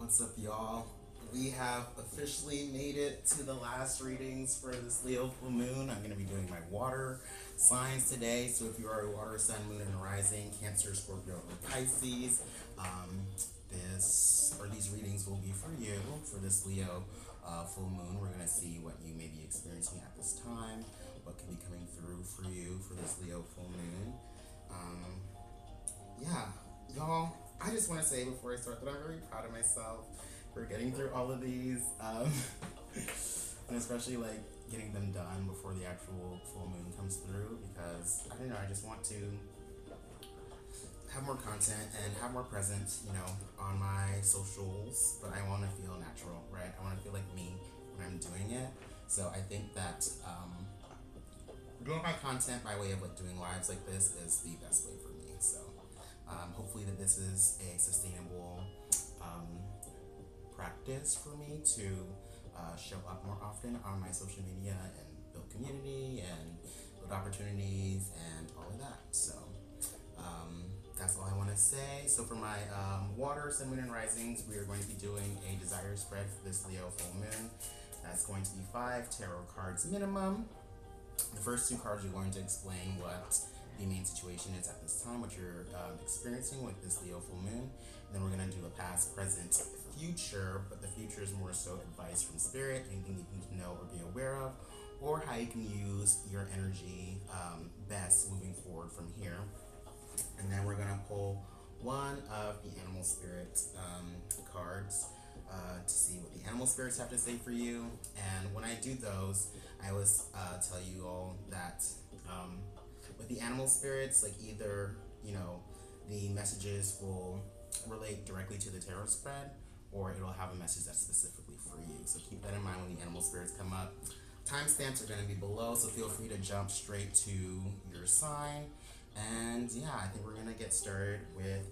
What's up, y'all? We have officially made it to the last readings for this Leo full moon. I'm going to be doing my water signs today. So if you are a water sun, moon, and rising, Cancer, Scorpio, or Pisces, these readings will be for you for this Leo full moon. We're going to see what you may be experiencing at this time, what can be coming through for you for this Leo full moon. Yeah, y'all, I just want to say before I start that I'm very proud of myself for getting through all of these, and especially like getting them done before the actual full moon comes through, because I don't know, I just want to have more content and have more presence, on my socials, but I want to feel natural, right? I want to feel like me when I'm doing it. So I think that doing my content by way of like doing lives like this is the best way for me. So hopefully that this is a sustainable practice for me to show up more often on my social media and build community and build opportunities and all of that. So that's all I want to say. So for my water, sun, moon, and risings, we are going to be doing a desire spread for this Leo full moon. That's going to be 5 tarot cards minimum. The first 2 cards are going to explain what the main situation is at this time, what you're experiencing with this Leo full moon. And then we're going to do a past, present, future, but the future is more so advice from spirit, anything you need to know or be aware of, or how you can use your energy best moving forward from here. And then we're going to pull one of the animal spirit cards to see what the animal spirits have to say for you. And when I do those, I always tell you all that with the animal spirits, like either, the messages will relate directly to the tarot spread, or it'll have a message that's specifically for you. So keep that in mind when the animal spirits come up. Timestamps are going to be below, so feel free to jump straight to your sign. And yeah, I think we're going to get started with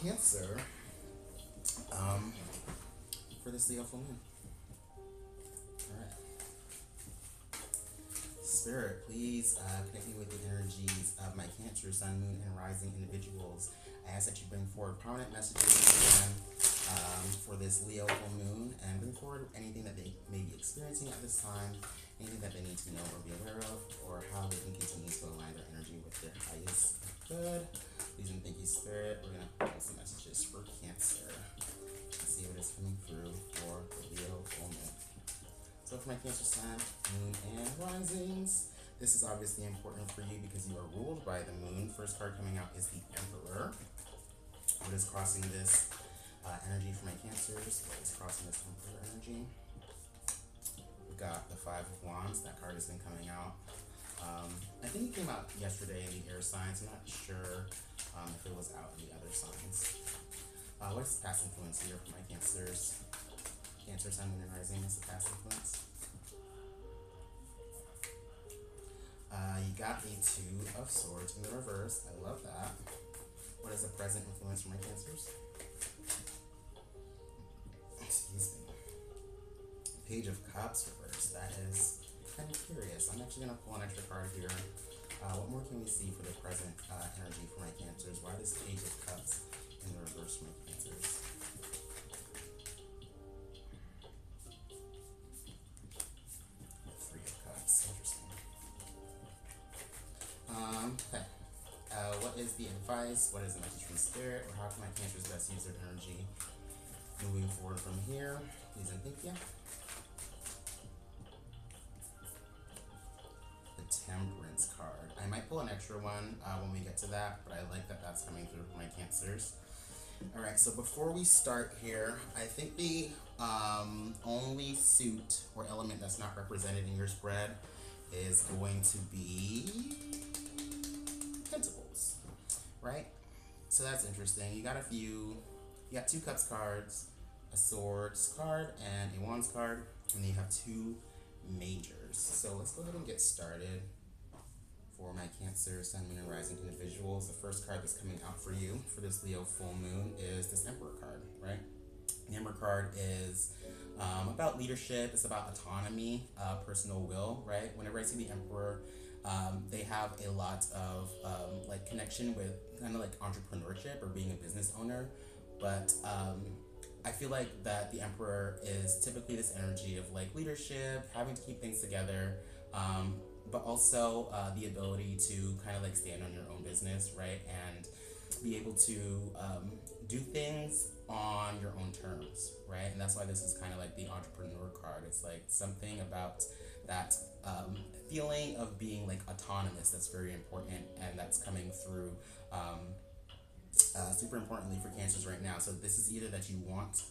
Cancer for this Leo full moon. Alright. Spirit, please connect me with the energies of my Cancer, Sun, Moon, and Rising individuals. I ask that you bring forward prominent messages again for this Leo full moon, and bring forward anything that they may be experiencing at this time, anything that they need to know or be aware of, or how they can continue to align their energy with their highest good. Please and thank you, Spirit. We're going to pull some messages for Cancer. Let's see what is coming through for the Leo full moon. So for my Cancer, Sun, Moon, and Risings, this is obviously important for you because you are ruled by the moon. First card coming out is the Emperor. What is crossing this energy for my Cancers? What is crossing this Emperor energy? We got the 5 of Wands. That card has been coming out. I think it came out yesterday in the air signs. I'm not sure if it was out in the other signs. What's the past influence here for my Cancers? Cancer, Sun, Moon, and Rising is the past influence. You got the 2 of Swords in the reverse. I love that. What is the present influence for my Cancers? Excuse me. Page of Cups reverse. That is kind of curious. I'm actually going to pull an extra card here. What more can we see for the present energy for my Cancers? Why this Page of Cups in the reverse for my Cancers? Okay. What is the advice? What is the message from Spirit? Or how can my Cancers best use their energy moving forward from here? Please and thank you. The Temperance card. I might pull an extra one when we get to that, but I like that that's coming through for my Cancers. Alright, so before we start here, I think the only suit or element that's not represented in your spread is going to be Pentacles, right? So that's interesting. You got 2 Cups cards, a Swords card, and a Wands card, and then you have 2 Majors. So let's go ahead and get started for my Cancer, Sun, Moon, and Rising individuals. The first card that's coming out for you for this Leo full moon is this Emperor card, right? The Emperor card is about leadership. It's about autonomy, personal will, right? Whenever I see the Emperor, they have a lot of connection with kind of like entrepreneurship or being a business owner, but I feel like that the Emperor is typically this energy of like leadership, having to keep things together, um, but also the ability to kind of like stand on your own business, right? And be able to do things on your own terms, right? And that's why this is kind of like the entrepreneur card. It's like something about that feeling of being like autonomous that's very important, and that's coming through super importantly for Cancers right now. So this is either that you want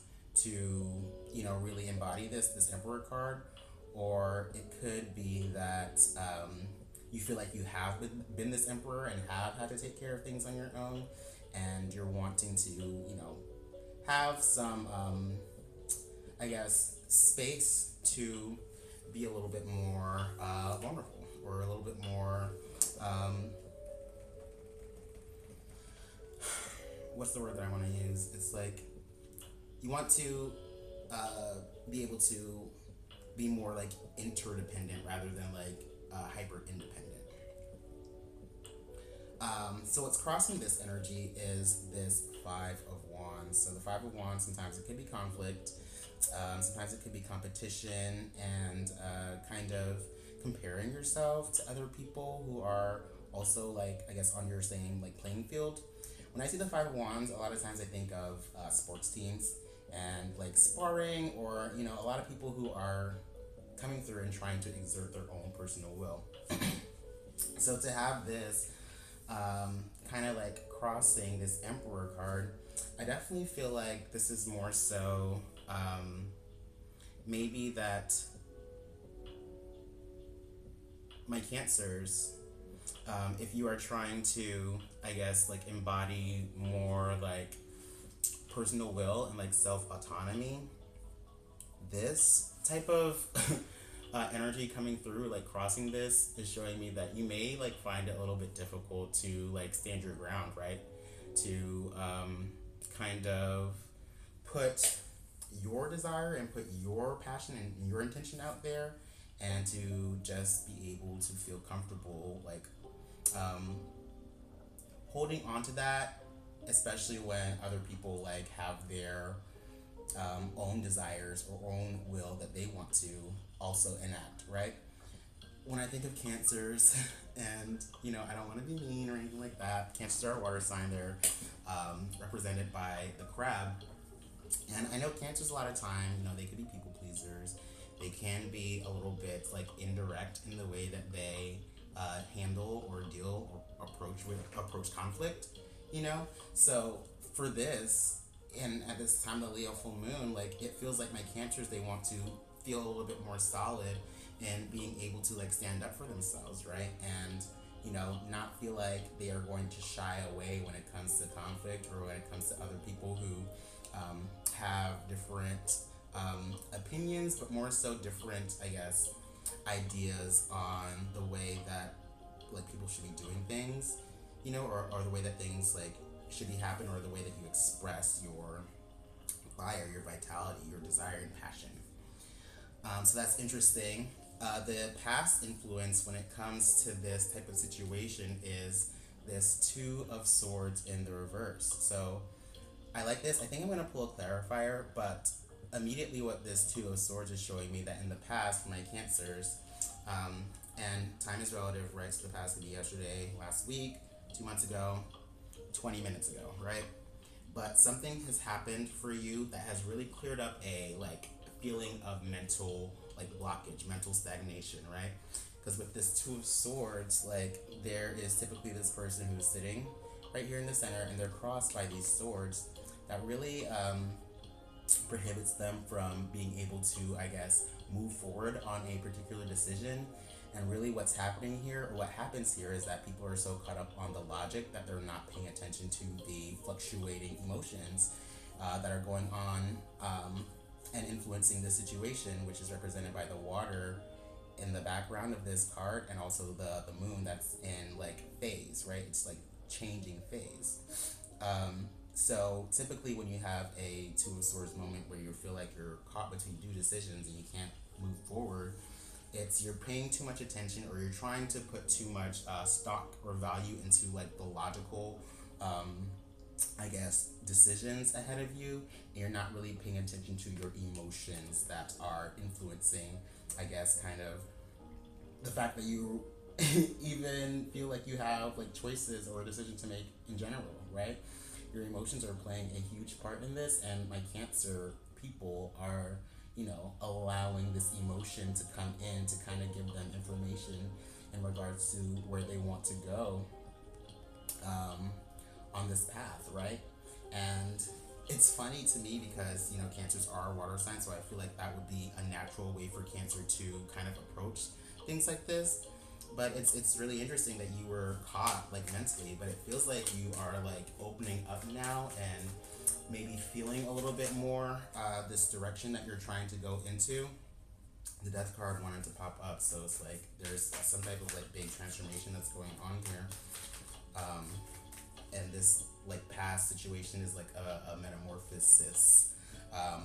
to, really embody this Emperor card, or it could be that you feel like you have been this Emperor and have had to take care of things on your own, and you're wanting to, have some, I guess, space to be a little bit more vulnerable, or a little bit more, what's the word that I want to use? It's like you want to be able to be more like interdependent rather than like hyper independent. So what's crossing this energy is this Five of Wands. So the Five of Wands, sometimes it could be conflict, sometimes it could be competition, and kind of comparing yourself to other people who are also like, I guess, on your same like playing field. When I see the Five of Wands, a lot of times I think of sports teams and like sparring, or a lot of people who are coming through and trying to exert their own personal will. So to have this kind of like crossing this Emperor card, I definitely feel like this is more so maybe that my Cancers, if you are trying to, I guess, like embody more like personal will and like self autonomy, this type of energy coming through, like crossing this, is showing me that you may like find it a little bit difficult to like stand your ground, right? To kind of put your desire and put your passion and your intention out there, and to just be able to feel comfortable like holding on to that, especially when other people like have their own desires or own will that they want to also enact, right? When I think of Cancers, and I don't want to be mean or anything like that, Cancers are a water sign. They're represented by the crab, and I know Cancers a lot of time, they could be people pleasers. They can be a little bit like indirect in the way that they handle or deal or approach conflict. So for this, and at this time of the Leo full moon, like it feels like my Cancers, they want to feel a little bit more solid and being able to like stand up for themselves, right? And not feel like they are going to shy away when it comes to conflict, or when it comes to other people who have different opinions, but more so different, I guess, ideas on the way that like people should be doing things, or the way that things like should be happening, or the way that you express your fire, your vitality, your desire and passion. So that's interesting. The past influence when it comes to this type of situation is this Two of Swords in the reverse. So I like this. I think I'm going to pull a clarifier, but immediately what this Two of Swords is showing me, that in the past, for my Cancers, and time is relative, right? So the past could be yesterday, last week, 2 months ago, 20 minutes ago, right? But something has happened for you that has really cleared up a like feeling of mental like blockage, mental stagnation, right? Because with this Two of Swords, like there is typically this person who is sitting right here in the center, and they're crossed by these swords that really prohibits them from being able to, I guess, move forward on a particular decision. And really what's happening here, or what happens here, is that people are so caught up on the logic that they're not paying attention to the fluctuating emotions that are going on and influencing the situation, which is represented by the water in the background of this card, and also the moon that's in like phase, right? It's like changing phase. So typically when you have a Two of Swords moment where you feel like you're caught between two decisions and you can't move forward, it's you're paying too much attention, or you're trying to put too much stock or value into like the logical I guess, decisions ahead of you, and you're not really paying attention to your emotions that are influencing, I guess, kind of the fact that you even feel like you have like choices or a decision to make in general, right? Your emotions are playing a huge part in this, and my Cancer people are, allowing this emotion to come in to kind of give them information in regards to where they want to go um, on this path, right? And it's funny to me because Cancers are a water sign, so I feel like that would be a natural way for Cancer to kind of approach things like this. But it's really interesting that you were caught like mentally, but it feels like you are like opening up now and maybe feeling a little bit more this direction that you're trying to go into. The Death card wanted to pop up, so it's like there's some type of like big transformation that's going on here. And this like past situation is like a metamorphosis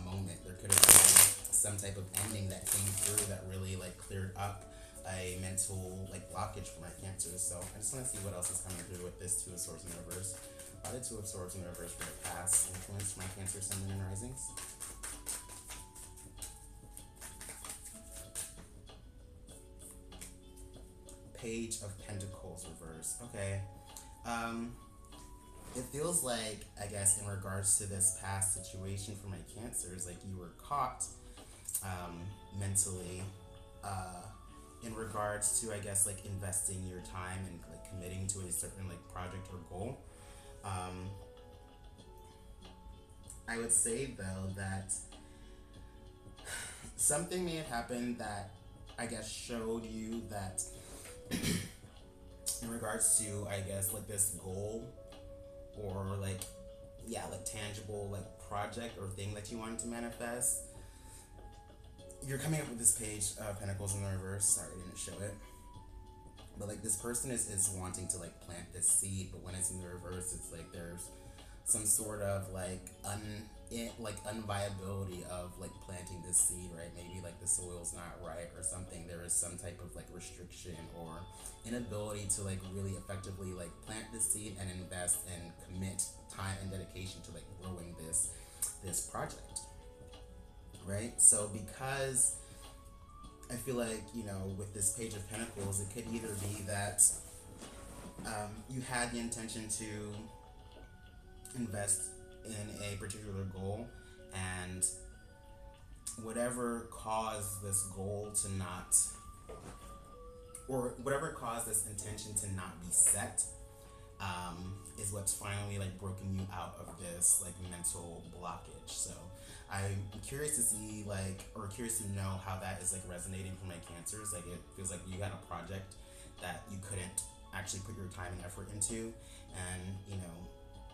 moment. There could have been some type of ending that came through that really like cleared up a mental like blockage for my Cancers. So I just want to see what else is coming through with this Two of Swords in reverse. Why the Two of Swords in reverse for the past influence my Cancer, Sun, and risings? Page of Pentacles reverse. Okay. It feels like, I guess, in regards to this past situation for my Cancers, like you were caught mentally in regards to, I guess, like investing your time and like committing to a certain like project or goal. I would say though that something may have happened that I guess showed you that in regards to, I guess, like this goal or like, yeah, like tangible like project or thing that you wanted to manifest, you're coming up with this Page of Pentacles in the reverse. Sorry, I didn't show it. But like this person is wanting to like plant this seed, but when it's in the reverse, it's like there's some sort of like unviability of like planting this seed, right? Maybe like the soil's not right or something. There is some type of like restriction or inability to like really effectively like plant this seed and invest and commit time and dedication to like growing this project, right? So because I feel like, with this Page of Pentacles, it could either be that you had the intention to invest in a particular goal, and whatever caused this goal to not, or whatever caused this intention to not be set, is what's finally like broken you out of this like mental blockage. So I'm curious to see or curious to know how that is like resonating for my Cancers. Like it feels like you had a project that you couldn't actually put your time and effort into, and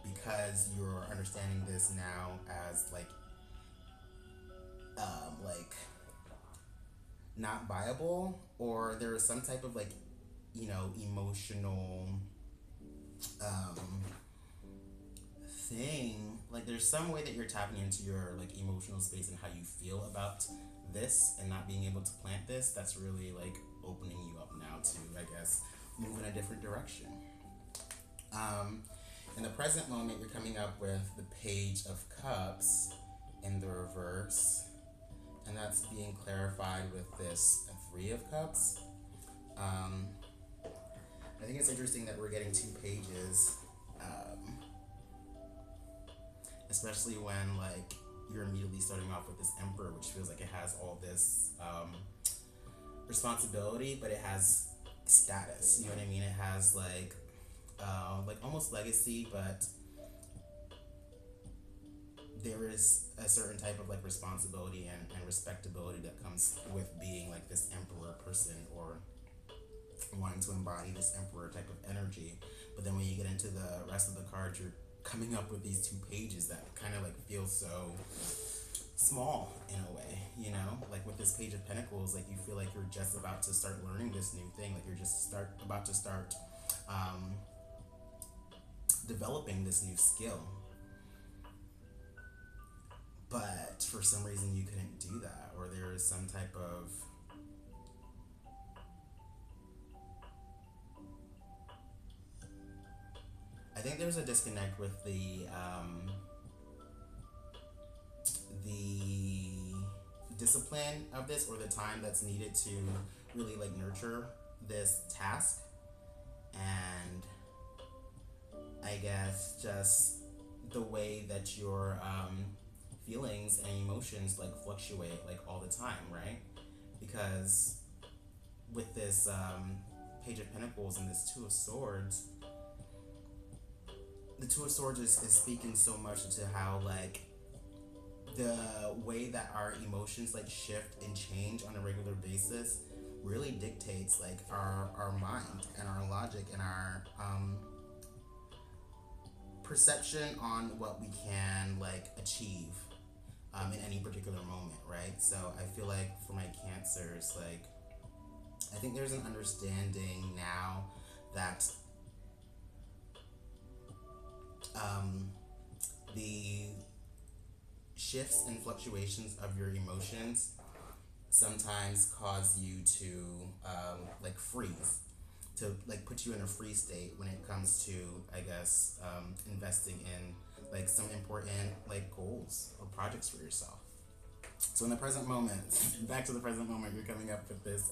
because you're understanding this now as like not viable, or there is some type of like emotional thing, like there's some way that you're tapping into your like emotional space and how you feel about this and not being able to plant this, that's really like opening you up now to, I guess, move in a different direction. In the present moment, you're coming up with the Page of Cups in the reverse, and that's being clarified with this Three of Cups. I think it's interesting that we're getting two pages, especially when like you're immediately starting off with this Emperor, which feels like it has all this responsibility, but it has status. You know what I mean? It has like almost legacy, but there is a certain type of like responsibility and respectability that comes with being like this Emperor person, or wanting to embody this Emperor type of energy. But then when you get into the rest of the cards, you're coming up with these two pages that kind of like feel so small in a way, like with this Page of Pentacles, like you feel like you're just about to start learning this new thing, like you're just about to start developing this new skill, but for some reason you couldn't do that, or there is some type of I think there's a disconnect with the discipline of this, or the time that's needed to really like nurture this task. And I guess just the way that your feelings and emotions like fluctuate like all the time, right? Because with this Page of Pentacles and this Two of Swords, the Two of Swords is speaking so much to how like the way that our emotions like shift and change on a regular basis really dictates like our mind and our logic and our perception on what we can like achieve in any particular moment, right? So I feel like for my Cancers, like I think there's an understanding now that the shifts and fluctuations of your emotions sometimes cause you to like freeze, to like put you in a freeze state when it comes to, I guess, investing in like some important like goals or projects for yourself. So in the present moment, back to the present moment, you're coming up with this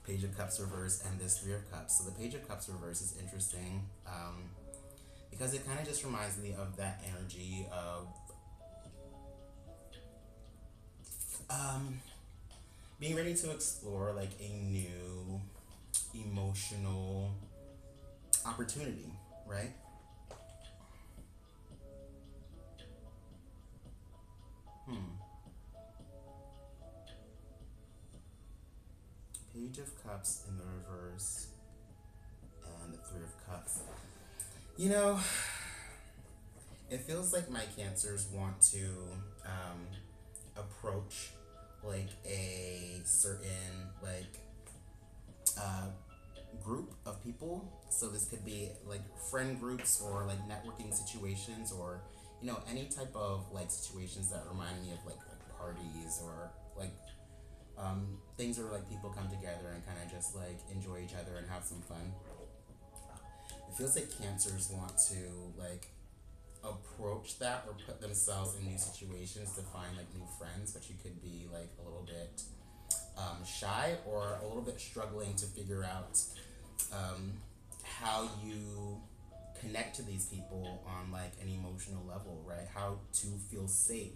Page of Cups reverse and this Three of Cups. So the Page of Cups reverse is interesting because it kind of just reminds me of that energy of being ready to explore like a new emotional opportunity, right? Page of Cups in the reverse and the Three of Cups. You know, it feels like my Cancers want to approach like a certain like group of people. So this could be like friend groups or like networking situations, or you know, any type of like situations that remind me of like parties or like things where like people come together and kind of just like enjoy each other and have some fun. It feels like Cancers want to like approach that or put themselves in new situations to find like new friends, but you could be like a little bit shy or a little bit struggling to figure out how you connect to these people on like an emotional level, right? How to feel safe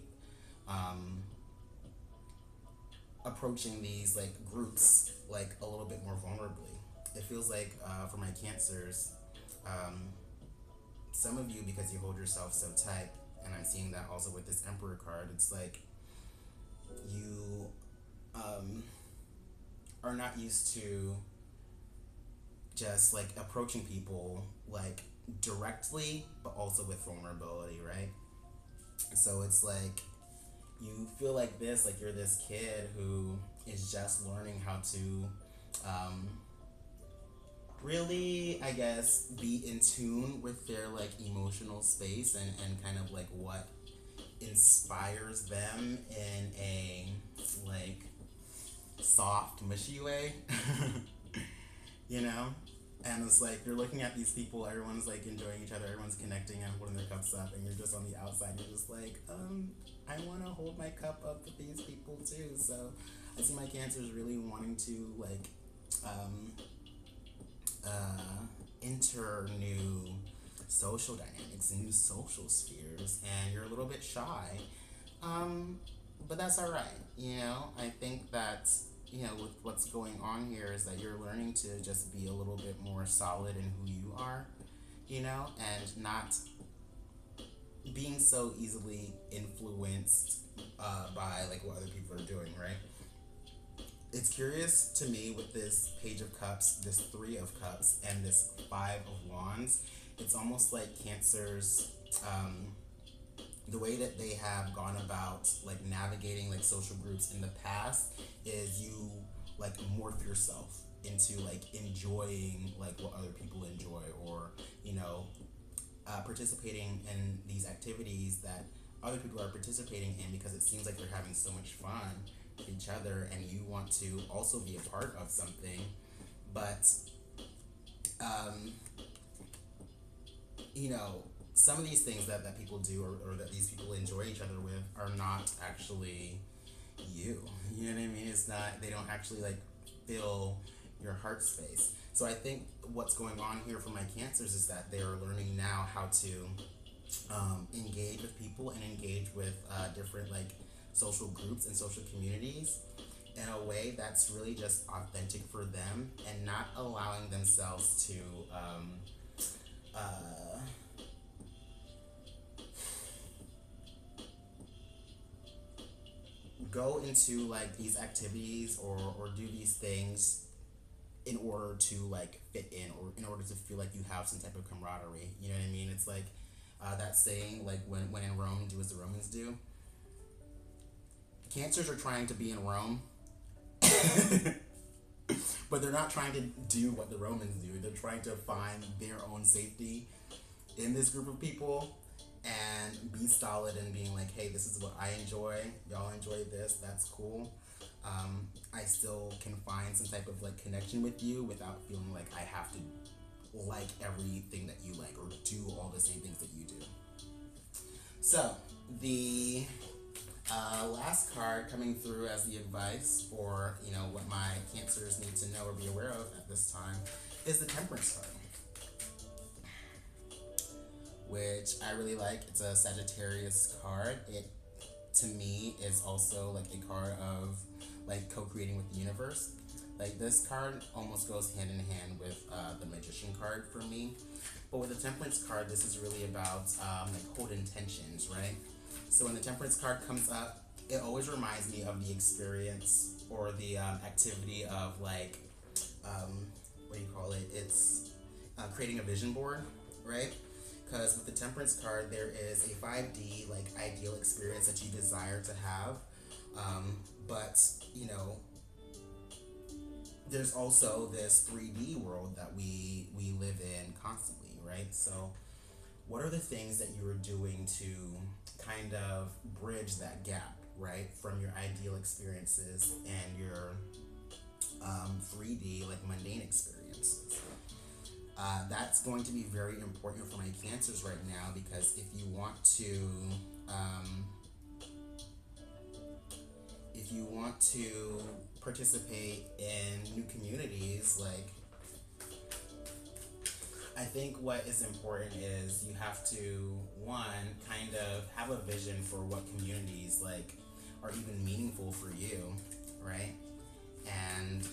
approaching these like groups like a little bit more vulnerably. It feels like for my Cancers, some of you, because you hold yourself so tight, and I'm seeing that also with this Emperor card, it's like you are not used to just like approaching people like directly, but also with vulnerability, right? So it's like you feel like this, like you're this kid who is just learning how to really, I guess, be in tune with their like emotional space and kind of like what inspires them in a like soft, mushy way. You know? And it's like you're looking at these people, everyone's like enjoying each other, everyone's connecting and holding their cups up, and you're just on the outside, you're just like, I want to hold my cup up with these people too. So I see my Cancers really wanting to like enter new social dynamics, new social spheres, and you're a little bit shy. But that's all right. You know, I think that, you know, with what's going on here is that you're learning to just be a little bit more solid in who you are, you know, and not being so easily influenced by like what other people are doing, right? It's curious to me with this Page of Cups, this Three of Cups, and this Five of Wands. It's almost like Cancers, the way that they have gone about like navigating like social groups in the past is you like morph yourself into like enjoying like what other people enjoy, or you know, participating in these activities that other people are participating in, because it seems like they're having so much fun with each other and you want to also be a part of something. But you know, some of these things that people do, or that these people enjoy each other with, are not actually you. You know what I mean? It's not, they don't actually like fill your heart space. So I think what's going on here for my Cancers is that they are learning now how to engage with people and engage with different like social groups and social communities in a way that's really just authentic for them, and not allowing themselves to uh, go into like these activities, or do these things in order to like fit in, or in order to feel like you have some type of camaraderie. You know what I mean? It's like that saying, like, when in Rome, do as the Romans do. Cancers are trying to be in Rome, but they're not trying to do what the Romans do. They're trying to find their own safety in this group of people, and be solid and being like, hey, this is what I enjoy. Y'all enjoy this. That's cool. I still can find some type of like connection with you without feeling like I have to like everything that you like, or do all the same things that you do. So the last card coming through as the advice for, you know, what my Cancers need to know or be aware of at this time is the Temperance card, which I really like. It's a Sagittarius card. It, to me, is also like a card of like co-creating with the universe. Like, this card almost goes hand in hand with the Magician card for me. But with the Temperance card, this is really about like hold intentions, right? So when the Temperance card comes up, it always reminds me of the experience or the activity of like, what do you call it? It's creating a vision board, right? Because with the Temperance card, there is a 5D like ideal experience that you desire to have, but you know, there's also this 3D world that we live in constantly, right? So what are the things that you are doing to kind of bridge that gap, right, from your ideal experiences and your 3D like mundane experiences? That's going to be very important for my Cancers right now, because if you want to participate in new communities, like, I think what is important is you have to, one, kind of have a vision for what communities like are even meaningful for you, right? And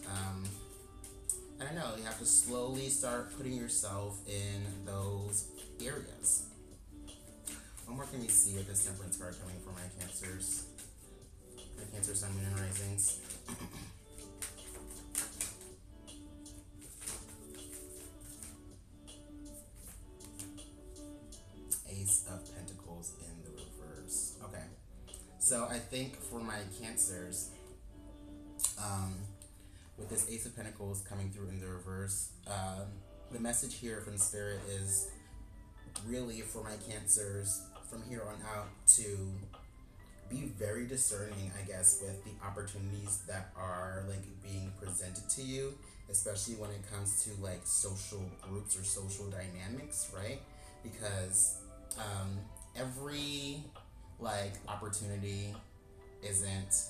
I don't know, you have to slowly start putting yourself in those areas. What more can we see with this Temperance card coming for my Cancers? My Cancer, Sun, Moon, and Risings. Ace of Pentacles in the reverse. Okay. So I think for my Cancers, with this Ace of Pentacles coming through in the reverse, the message here from Spirit is really for my Cancers from here on out to be very discerning, I guess, with the opportunities that are like being presented to you, especially when it comes to like social groups or social dynamics, right? Because every like opportunity isn't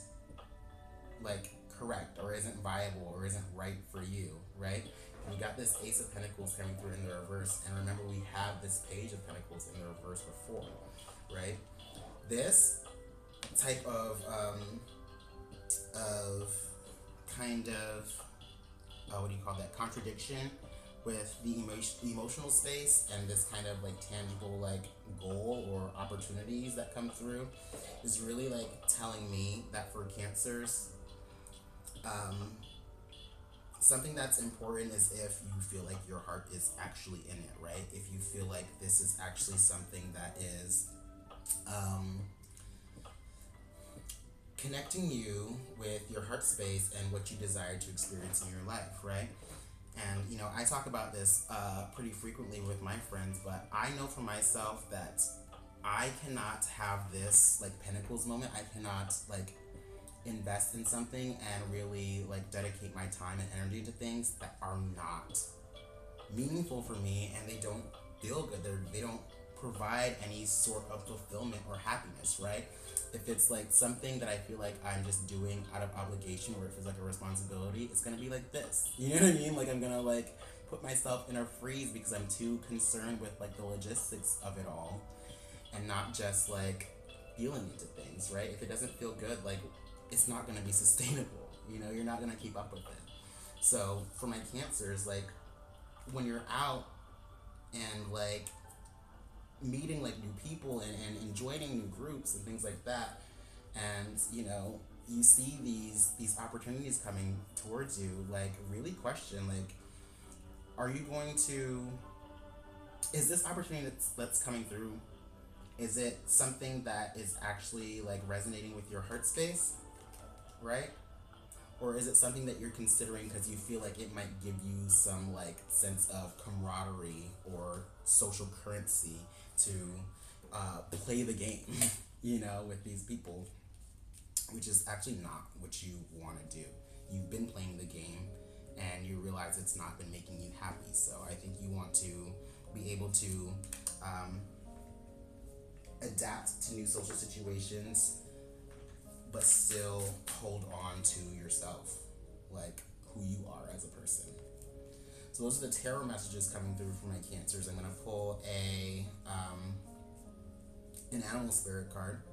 like correct, or isn't viable, or isn't right for you, right? We got this Ace of Pentacles coming through in the reverse, and remember, we have this Page of Pentacles in the reverse before, right? This type of kind of what do you call that, contradiction with the emotional space and this kind of like tangible like goal or opportunities that come through is really like telling me that for Cancers, something that's important is if you feel like your heart is actually in it, right? If you feel like this is actually something that is connecting you with your heart space and what you desire to experience in your life, right? And, you know, I talk about this pretty frequently with my friends, but I know for myself that I cannot have this, like, Pentacles moment. I cannot, like, invest in something and really, like, dedicate my time and energy to things that are not meaningful for me, and they don't feel good. They don't provide any sort of fulfillment or happiness, right? If it's like something that I feel like I'm just doing out of obligation or if it's like a responsibility, it's gonna be like this. You know what I mean? Like I'm gonna like put myself in a freeze because I'm too concerned with like the logistics of it all and not just like feeling into things, right? If it doesn't feel good, like it's not gonna be sustainable. You know, you're not gonna keep up with it. So for my cancers, like when you're out and like meeting like new people and joining new groups and things like that, and you know you see these opportunities coming towards you, like really question like, are you going to, is this opportunity that's coming through, is it something that is actually like resonating with your heart space, right? Or is it something that you're considering because you feel like it might give you some like sense of camaraderie or social currency to play the game, you know, with these people, which is actually not what you want to do. You've been playing the game and you realize it's not been making you happy. So I think you want to be able to adapt to new social situations, but still hold on to yourself, like who you are as a person. So those are the tarot messages coming through for my cancers. I'm gonna pull an animal spirit card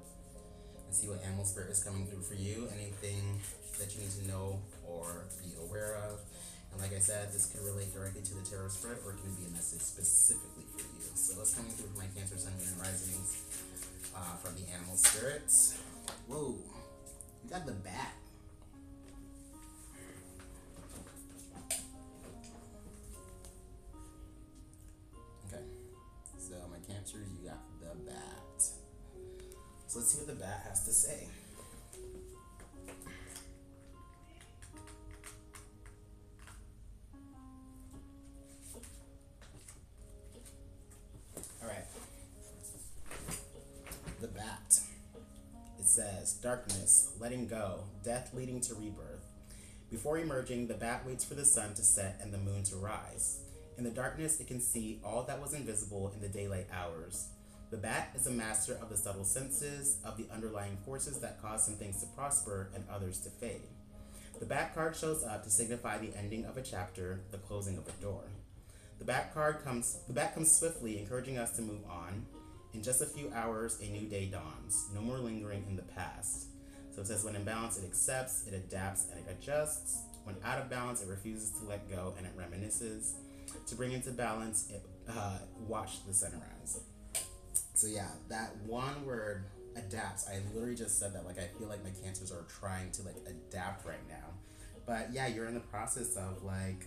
and see what animal spirit is coming through for you. Anything that you need to know or be aware of. And like I said, this can relate directly to the tarot spread or it can be a message specifically for you. So what's coming through for my Cancer, Sun, Moon, and Risings from the animal spirits. Whoa, you got the bat. Okay, so my Cancers, you got the bat. So let's see what the bat has to say. Alright. The bat. It says, darkness, letting go, death leading to rebirth. Before emerging, the bat waits for the sun to set and the moon to rise. In the darkness, it can see all that was invisible in the daylight hours. The bat is a master of the subtle senses, of the underlying forces that cause some things to prosper and others to fade. The bat card shows up to signify the ending of a chapter, the closing of a door. The bat comes swiftly, encouraging us to move on. In just a few hours, a new day dawns. No more lingering in the past. So it says, when in balance, it accepts, it adapts, and it adjusts. When out of balance, it refuses to let go, and it reminisces. To bring into balance, it watch the sunrise. So yeah, that one word, adapts, I literally just said that. Like, I feel like my Cancers are trying to like adapt right now. But yeah, you're in the process of like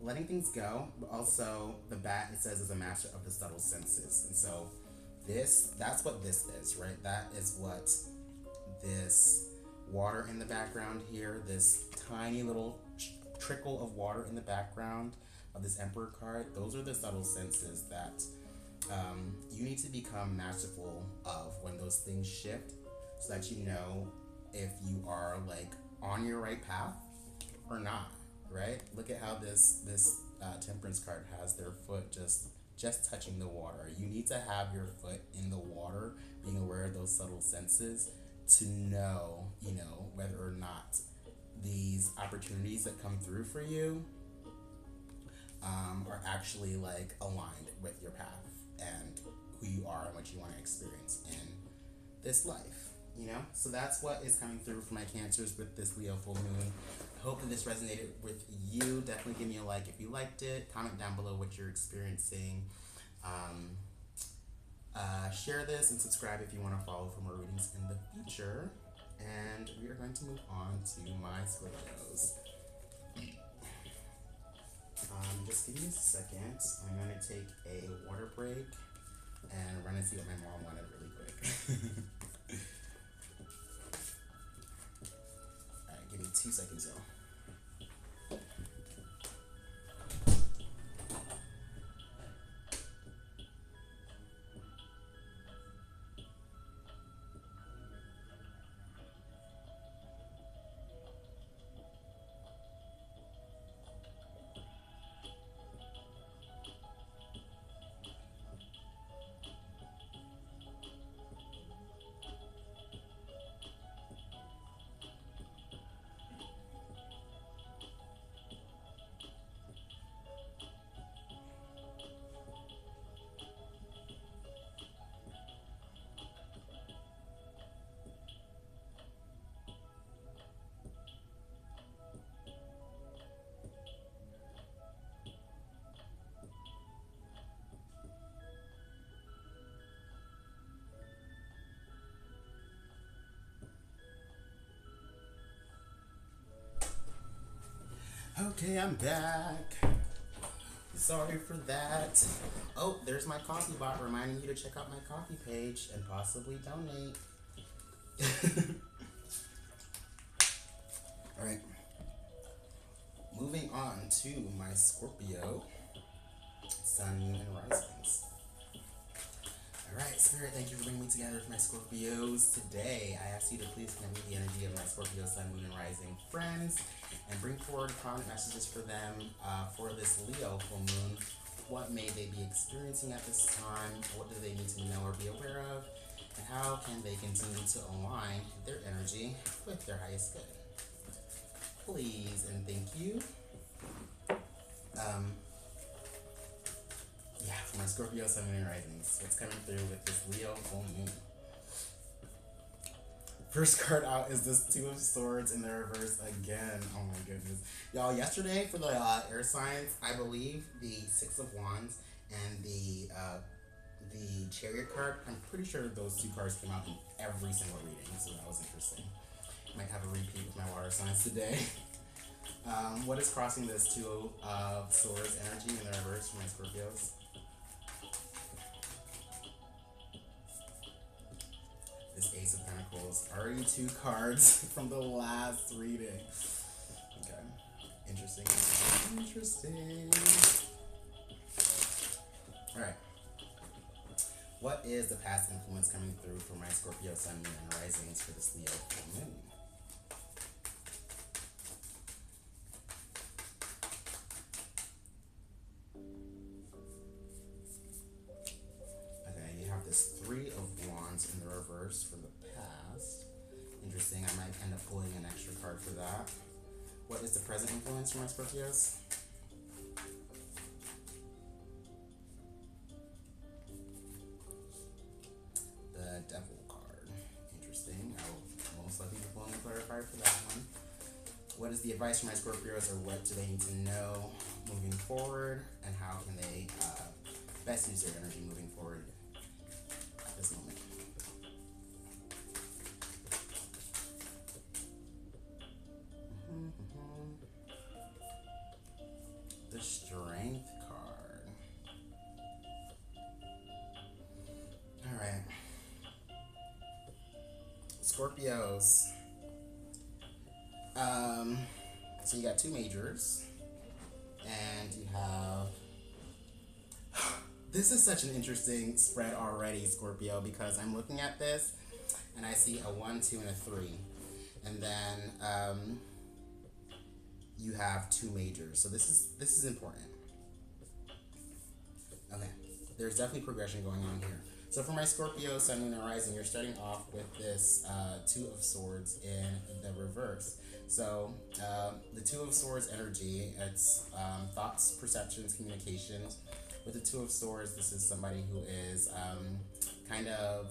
letting things go, but also the bat, it says, is a master of the subtle senses. And so that's what this is, right? That is what this water in the background here, this tiny little trickle of water in the background of this Emperor card, those are the subtle senses that you need to become masterful of when those things shift, so that you know if you are like on your right path or not, right? Look at how this Temperance card has their foot just touching the water. You need to have your foot in the water, being aware of those subtle senses to know, you know, whether or not these opportunities that come through for you are actually like aligned with your path and who you are and what you want to experience in this life, you know? So that's what is coming through for my Cancers with this Leo full moon. I hope that this resonated with you. Definitely give me a like if you liked it. Comment down below what you're experiencing. Share this and subscribe if you want to follow for more readings in the future. And we are going to move on to my Scorpios. Just give me a second. I'm going to take a water break and run and see what my mom wanted really quick. Alright, give me 2 seconds, y'all. Okay, I'm back. Sorry for that. Oh, there's my coffee bot reminding you to check out my coffee page and possibly donate. Alright. Moving on to my Scorpio Sun, Moon, and Risings. Alright, Spirit, thank you for bringing me together with my Scorpios today. I ask you to please connect with the energy of my Scorpio Sun, Moon, and Rising friends and bring forward prominent messages for them for this Leo full moon. What may they be experiencing at this time? What do they need to know or be aware of? And how can they continue to align their energy with their highest good? Please and thank you. Yeah, for my Scorpio Sun, Moon, and Risings, what's coming through with this Leo full moon? First card out is this Two of Swords in the reverse again. Oh my goodness. Y'all, yesterday for the air signs, I believe the Six of Wands and the Chariot card, I'm pretty sure those two cards came out in every single reading, so that was interesting. Might have a repeat with my water signs today. What is crossing this Two of Swords energy in the reverse for my Scorpios? This Ace of Pentacles. Already two cards from the last reading. Okay. Interesting. Interesting. Alright. What is the past influence coming through for my Scorpio Sun, Moon, and Risings for this Leo full moon? Okay, you have this Three of Wands in the reverse for the past. Interesting. I might end up pulling an extra card for that. What is the present influence for my Scorpios? The Devil card. Interesting. I will most likely be pulling a clarifier for that one. What is the advice for my Scorpios, or what do they need to know moving forward, and how can they best use their energy moving forward at this moment? The Strength card. Alright. Scorpios. So you got two majors. And you have... This is such an interesting spread already, Scorpio, because I'm looking at this and I see a 1, 2, and a 3. And then you have two majors. So this is important. Okay. There's definitely progression going on here. So for my Scorpio, Sun, Moon, and Rising, you're starting off with this Two of Swords in the reverse. So the Two of Swords energy, it's thoughts, perceptions, communications. With the Two of Swords, this is somebody who is kind of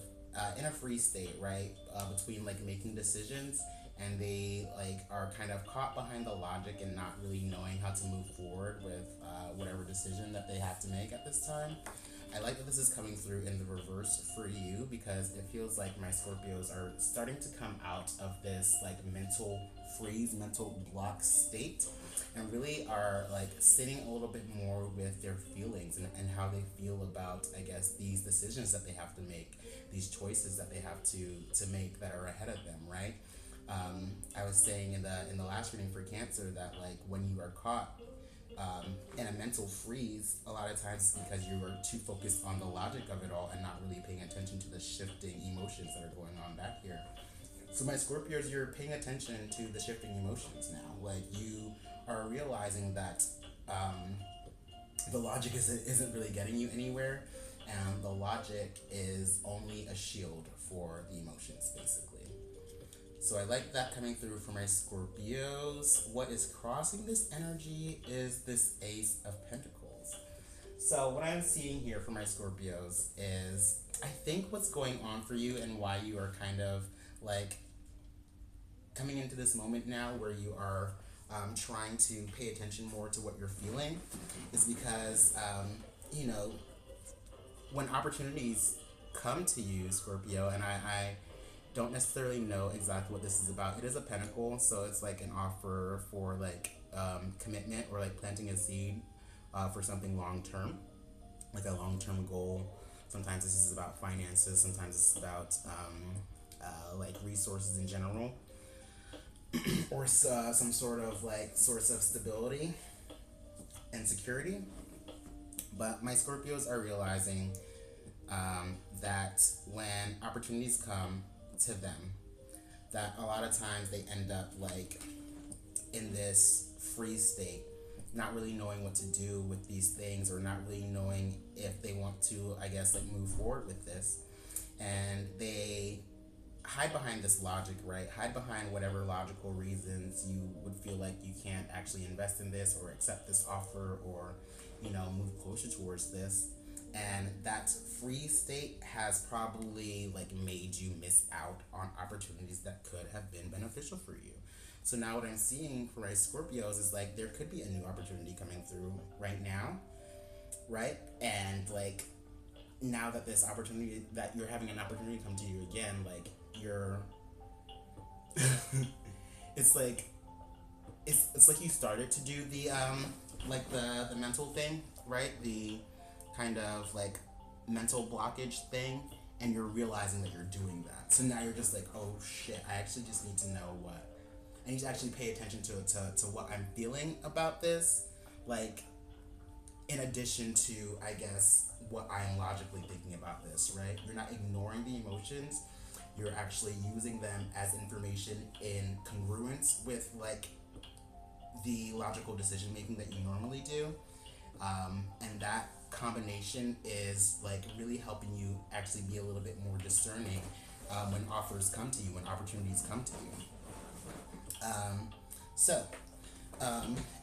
in a free state, right? Between like making decisions, and they like are kind of caught behind the logic and not really knowing how to move forward with whatever decision that they have to make at this time. I like that this is coming through in the reverse for you, because it feels like my Scorpios are starting to come out of this like mental freeze, mental block state, and really are like sitting a little bit more with their feelings and how they feel about, I guess, these decisions that they have to make, these choices that they have to make that are ahead of them, right? I was saying in the last reading for Cancer that like when you are caught in a mental freeze, a lot of times it's because you are too focused on the logic of it all and not really paying attention to the shifting emotions that are going on back here. So my Scorpios, you're paying attention to the shifting emotions now. Like you are realizing that the logic isn't really getting you anywhere, and the logic is only a shield for the emotions, basically. So I like that coming through for my Scorpios. What is crossing this energy is this Ace of Pentacles. So what I'm seeing here for my Scorpios is, I think what's going on for you and why you are kind of like coming into this moment now where you are trying to pay attention more to what you're feeling is because, you know, when opportunities come to you, Scorpio, and I don't necessarily know exactly what this is about. It is a pentacle, so it's like an offer for like commitment or like planting a seed for something long term, like a long term goal. Sometimes this is about finances, sometimes it's about like resources in general, or some sort of like source of stability and security. But my Scorpios are realizing that when opportunities come to them, that a lot of times they end up like in this free state, not really knowing what to do with these things, or not really knowing if they want to, I guess, like move forward with this. And they hide behind this logic, right? Hide behind whatever logical reasons you would feel like you can't actually invest in this or accept this offer, or, you know, move closer towards this. And that free state has probably like made you miss out on opportunities that could have been beneficial for you. So now what I'm seeing for my Scorpios is like there could be a new opportunity coming through right now, right? And like now that this opportunity, that you're having an opportunity come to you again, like you're it's like it's like you started to do the like the mental thing, right? The kind of like mental blockage thing, and you're realizing that you're doing that. So now you're just like, oh shit, I actually just need to know what I need to actually pay attention to what I'm feeling about this, like in addition to, I guess, what I'm logically thinking about this, right? You're not ignoring the emotions, you're actually using them as information in congruence with like the logical decision making that you normally do. And that combination is like really helping you actually be a little bit more discerning when offers come to you, when opportunities come to you. So,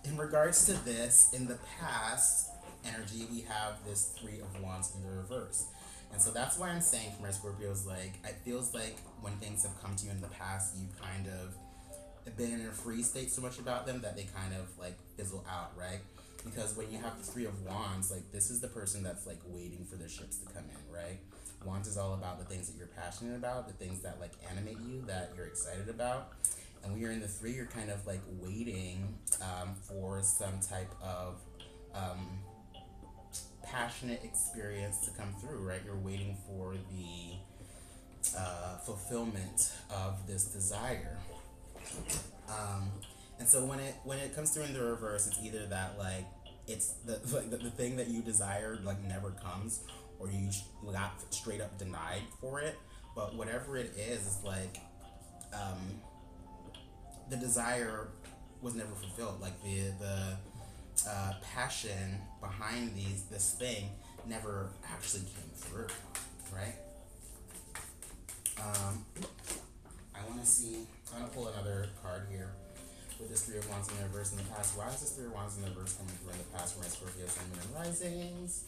in regards to this, in the past energy, we have this Three of Wands in the reverse. And so that's why I'm saying for my Scorpios, like, it feels like when things have come to you in the past, you kind of been in a free state so much about them that they kind of like fizzle out, right? Because when you have the Three of Wands, like this is the person that's like waiting for the ships to come in, right? Wands is all about the things that you're passionate about, the things that like animate you, that you're excited about. And when you're in the Three, you're kind of like waiting for some type of passionate experience to come through, right? You're waiting for the fulfillment of this desire. And so when it comes through in the reverse, it's either that like it's the thing that you desired like never comes, or you got straight up denied for it. But whatever it is like the desire was never fulfilled. Like the passion behind this thing never actually came through, right? I want to see. I'm gonna pull another card here with this Three of Wands in the reverse in the past. Why is this Three of Wands in the reverse coming through in the past for my Scorpio Sun, Moon, and Risings?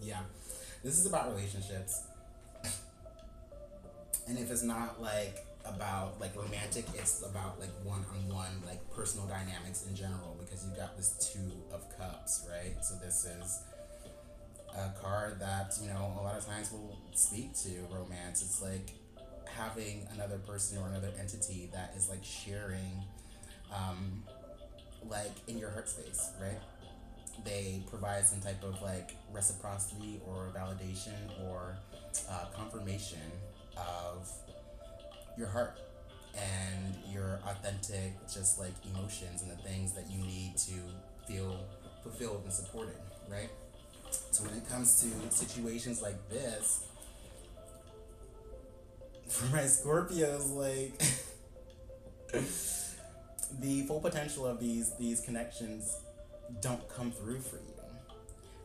Yeah, this is about relationships, and if it's not like about like romantic, it's about like one-on-one, like personal dynamics in general, because you've got this Two of Cups, right? So this is a card that, you know, a lot of times will speak to romance. It's like having another person or another entity that is like sharing like in your heart space, right? They provide some type of like reciprocity or validation or confirmation of your heart and your authentic just like emotions and the things that you need to feel fulfilled and supported, right? So when it comes to situations like this, for my Scorpios, like the full potential of these connections don't come through for you,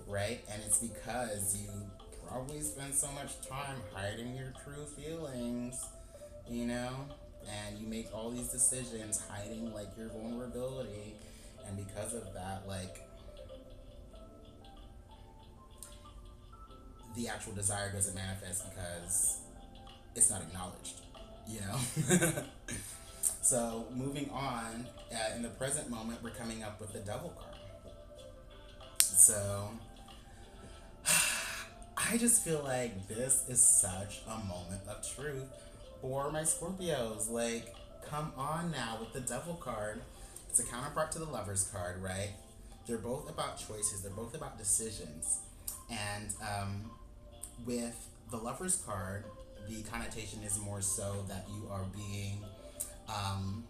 right? And it's because you probably spend so much time hiding your true feelings, you know? And you make all these decisions hiding like your vulnerability, and because of that, like the actual desire doesn't manifest because it's not acknowledged, you know? So moving on, in the present moment, we're coming up with the Devil card. So I just feel like this is such a moment of truth for my Scorpios. Like, come on now with the Devil card. It's a counterpart to the Lover's card, right? They're both about choices. They're both about decisions. And with the Lover's card, the connotation is more so that you are being um,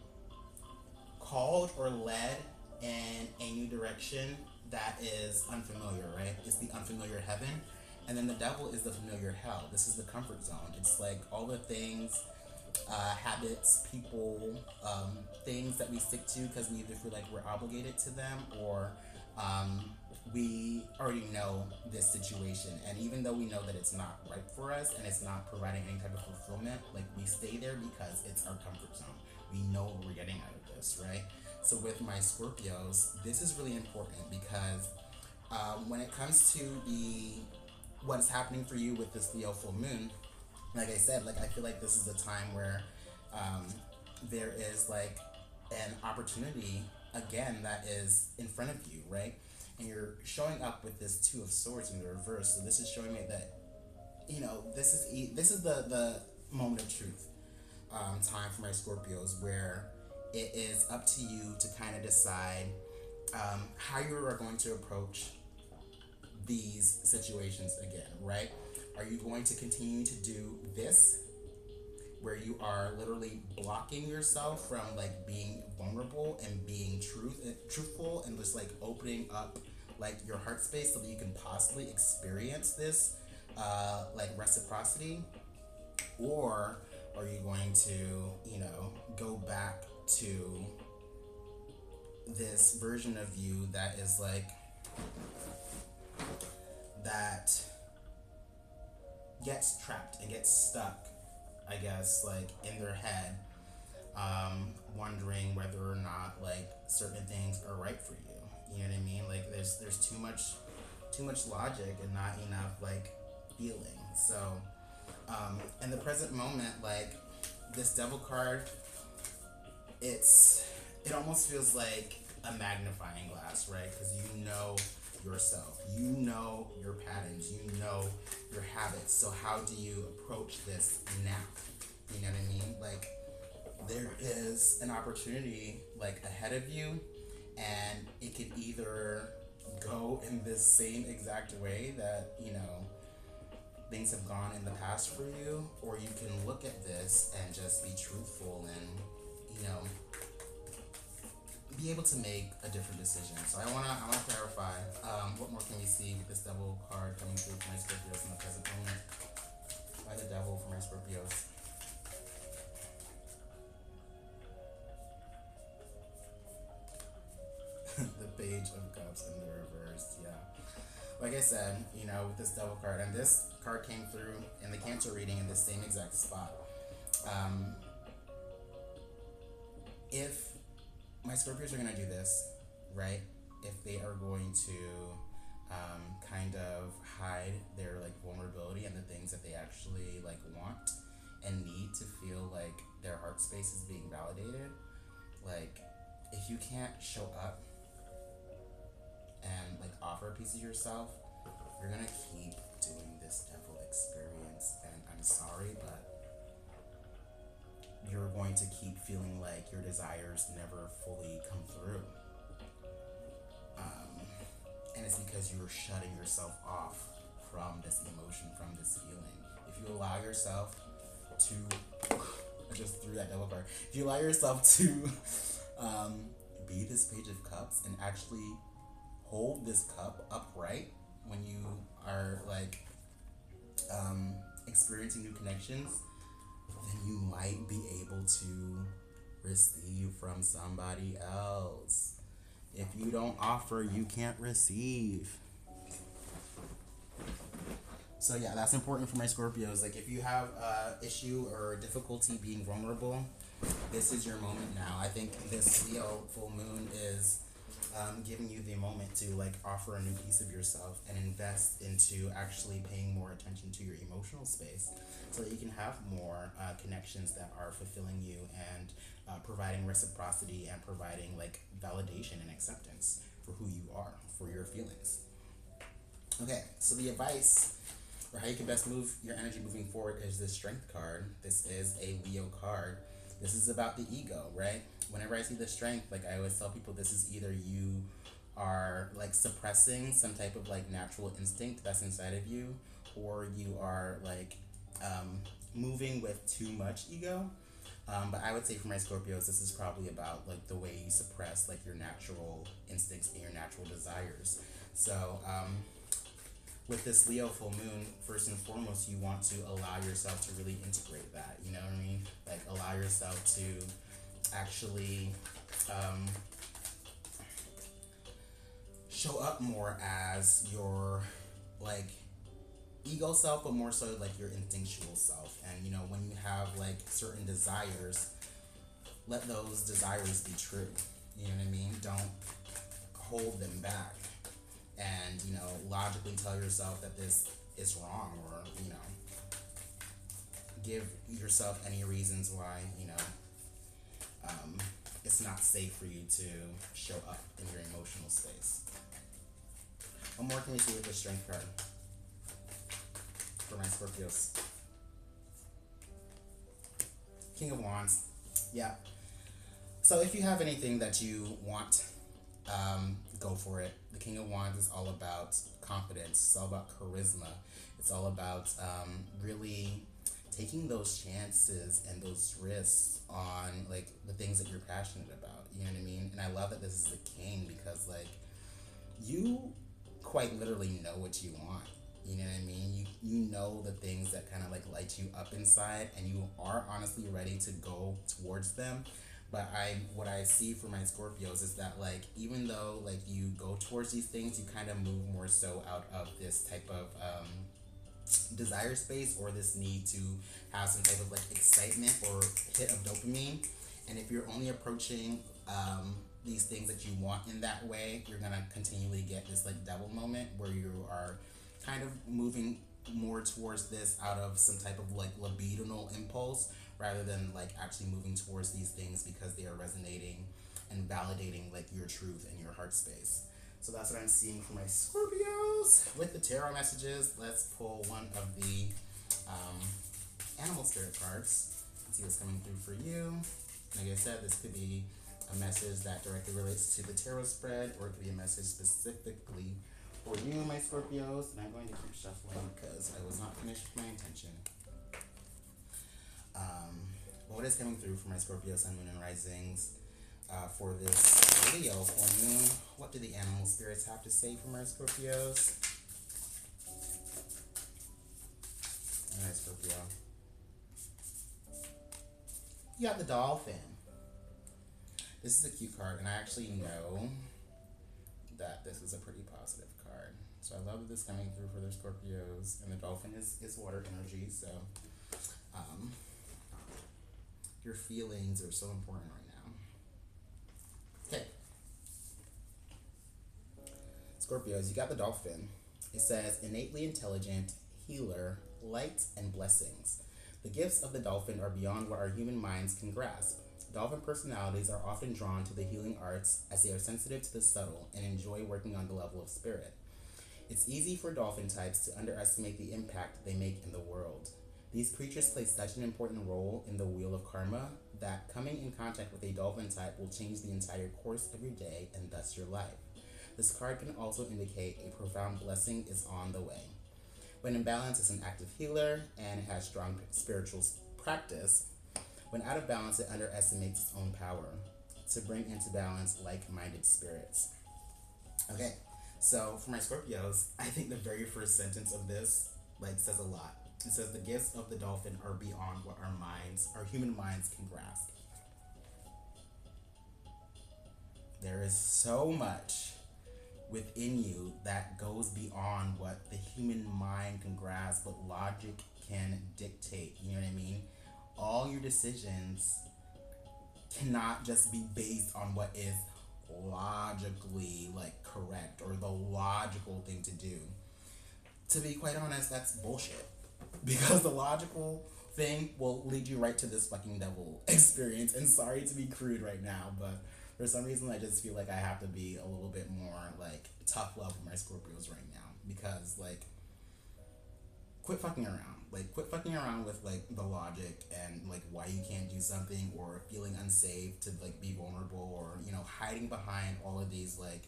called or led in a new direction that is unfamiliar, right? It's the unfamiliar heaven. And then the devil is the familiar hell. This is the comfort zone. It's like all the things, habits, people, things that we stick to because we either feel like we're obligated to them or we already know this situation. And even though we know that it's not right for us and it's not providing any type of fulfillment, like we stay there because it's our comfort zone. We know what we're getting out of this, right? So with my Scorpios, this is really important because when it comes to what's happening for you with this Leo full moon, like I said, like I feel like this is a time where there is like an opportunity again that is in front of you, right? And you're showing up with this Two of Swords in the reverse. So this is showing me that this is the moment of truth time for my Scorpios, where it is up to you to kind of decide how you are going to approach these situations again, right? Are you going to continue to do this where you are literally blocking yourself from like being vulnerable and being truthful and just like opening up like your heart space so that you can possibly experience this like reciprocity? Or are you going to go back to this version of you that is like that gets trapped and gets stuck, I guess, like in their head, wondering whether or not like certain things are right for you? You know what I mean? Like there's too much logic and not enough like feeling. So in the present moment, like this Devil card, it almost feels like a magnifying glass, right? Because you know yourself, you know your patterns, you know your habits. So how do you approach this now? You know what I mean? Like there is an opportunity like ahead of you, and it could either go in this same exact way that things have gone in the past for you, or you can look at this and just be truthful and be able to make a different decision. So I wanna clarify what more can we see with this Devil card coming through for my Scorpios in the present moment. Why the Devil for my Scorpios? The Page of Cups in the reverse, yeah. Like I said, with this Devil card, and this card came through in the Cancer reading in the same exact spot. If my Scorpios are going to do this, right? If they are going to kind of hide their like vulnerability and the things that they actually like want and need to feel like their heart space is being validated, like if you can't show up and like offer a piece of yourself, you're gonna keep doing this Devil experience, and I'm sorry, but you're going to keep feeling like your desires never fully come through. And it's because you're shutting yourself off from this emotion, from this feeling. If you allow yourself to, I just threw that Devil card. If you allow yourself to be this Page of Cups and actually hold this cup upright when you are like experiencing new connections, then you might be able to receive from somebody else. If you don't offer, you can't receive. So yeah, that's important for my Scorpios. Like if you have issue or difficulty being vulnerable, this is your moment now. I think this Leo full moon is giving you the moment to like offer a new piece of yourself and invest into actually paying more attention to your emotional space so that you can have more connections that are fulfilling you and providing reciprocity and providing like validation and acceptance for who you are, for your feelings. Okay, so the advice or how you can best move your energy moving forward is this Strength card. This is a Leo card. This is about the ego, right? Whenever I see the Strength, like I always tell people, this is either you are like suppressing some type of like natural instinct that's inside of you, or you are like moving with too much ego. But I would say for my Scorpios, this is probably about like the way you suppress like your natural instincts and your natural desires. So with this Leo full moon, first and foremost, you want to allow yourself to really integrate that. You know what I mean? Like allow yourself to actually show up more as your like ego self, but more so like your instinctual self. And you know, when you have like certain desires, let those desires be true. You know what I mean? Don't hold them back. And you know, logically tell yourself that this is wrong, or you know, give yourself any reasons why you know it's not safe for you to show up in your emotional space. What more can we see with the Strength card for my Scorpios? King of Wands. Yeah. So if you have anything that you want, go for it. The King of Wands is all about confidence. It's all about charisma. It's all about really taking those chances and those risks on like the things that you're passionate about. You know what I mean? And I love that this is the King, because like you quite literally know what you want. You know what I mean? You know the things that kind of like light you up inside, and you are honestly ready to go towards them. But what I see for my Scorpios is that like even though like you go towards these things, you kind of move more so out of this type of desire space, or this need to have some type of like excitement or hit of dopamine. And if you're only approaching these things that you want in that way, you're gonna continually get this like devil moment where you are kind of moving more towards this out of some type of like libidinal impulse, rather than like actually moving towards these things because they are resonating and validating like your truth and your heart space. So that's what I'm seeing for my Scorpios. With the tarot messages, let's pull one of the animal spirit cards and see what's coming through for you. Like I said, this could be a message that directly relates to the tarot spread, or it could be a message specifically for you, my Scorpios. And I'm going to keep shuffling because I was not finished with my intention. What is coming through for my Scorpio Sun, Moon, and Risings for this Leo full moon? What do the animal spirits have to say for my Scorpios? Alright, Scorpio. You got the dolphin. This is a cute card, and I actually know that this is a pretty positive card. So I love this coming through for the Scorpios. And the dolphin is water energy, so your feelings are so important right now. Okay. Scorpios, you got the dolphin. It says, innately intelligent, healer, light, and blessings. The gifts of the dolphin are beyond what our human minds can grasp. Dolphin personalities are often drawn to the healing arts as they are sensitive to the subtle and enjoy working on the level of spirit. It's easy for dolphin types to underestimate the impact they make in the world. These creatures play such an important role in the wheel of karma that coming in contact with a dolphin type will change the entire course of your day and thus your life. This card can also indicate a profound blessing is on the way. When in balance, it's an active healer and it has strong spiritual practice. When out of balance, it underestimates its own power to bring into balance like-minded spirits. Okay, so for my Scorpios, I think the very first sentence of this like says a lot. It says the gifts of the dolphin are beyond what our human minds can grasp. There is so much within you that goes beyond what the human mind can grasp, what logic can dictate. You know what I mean? All your decisions cannot just be based on what is logically like correct or the logical thing to do. To be quite honest, that's bullshit. Because the logical thing will lead you right to this fucking devil experience. And sorry to be crude right now, but for some reason I just feel like I have to be a little bit more like tough love with my Scorpios right now. Because like quit fucking around. Like, quit fucking around with, like, the logic and, like, why you can't do something, or feeling unsafe to, like, be vulnerable, or, you know, hiding behind all of these, like,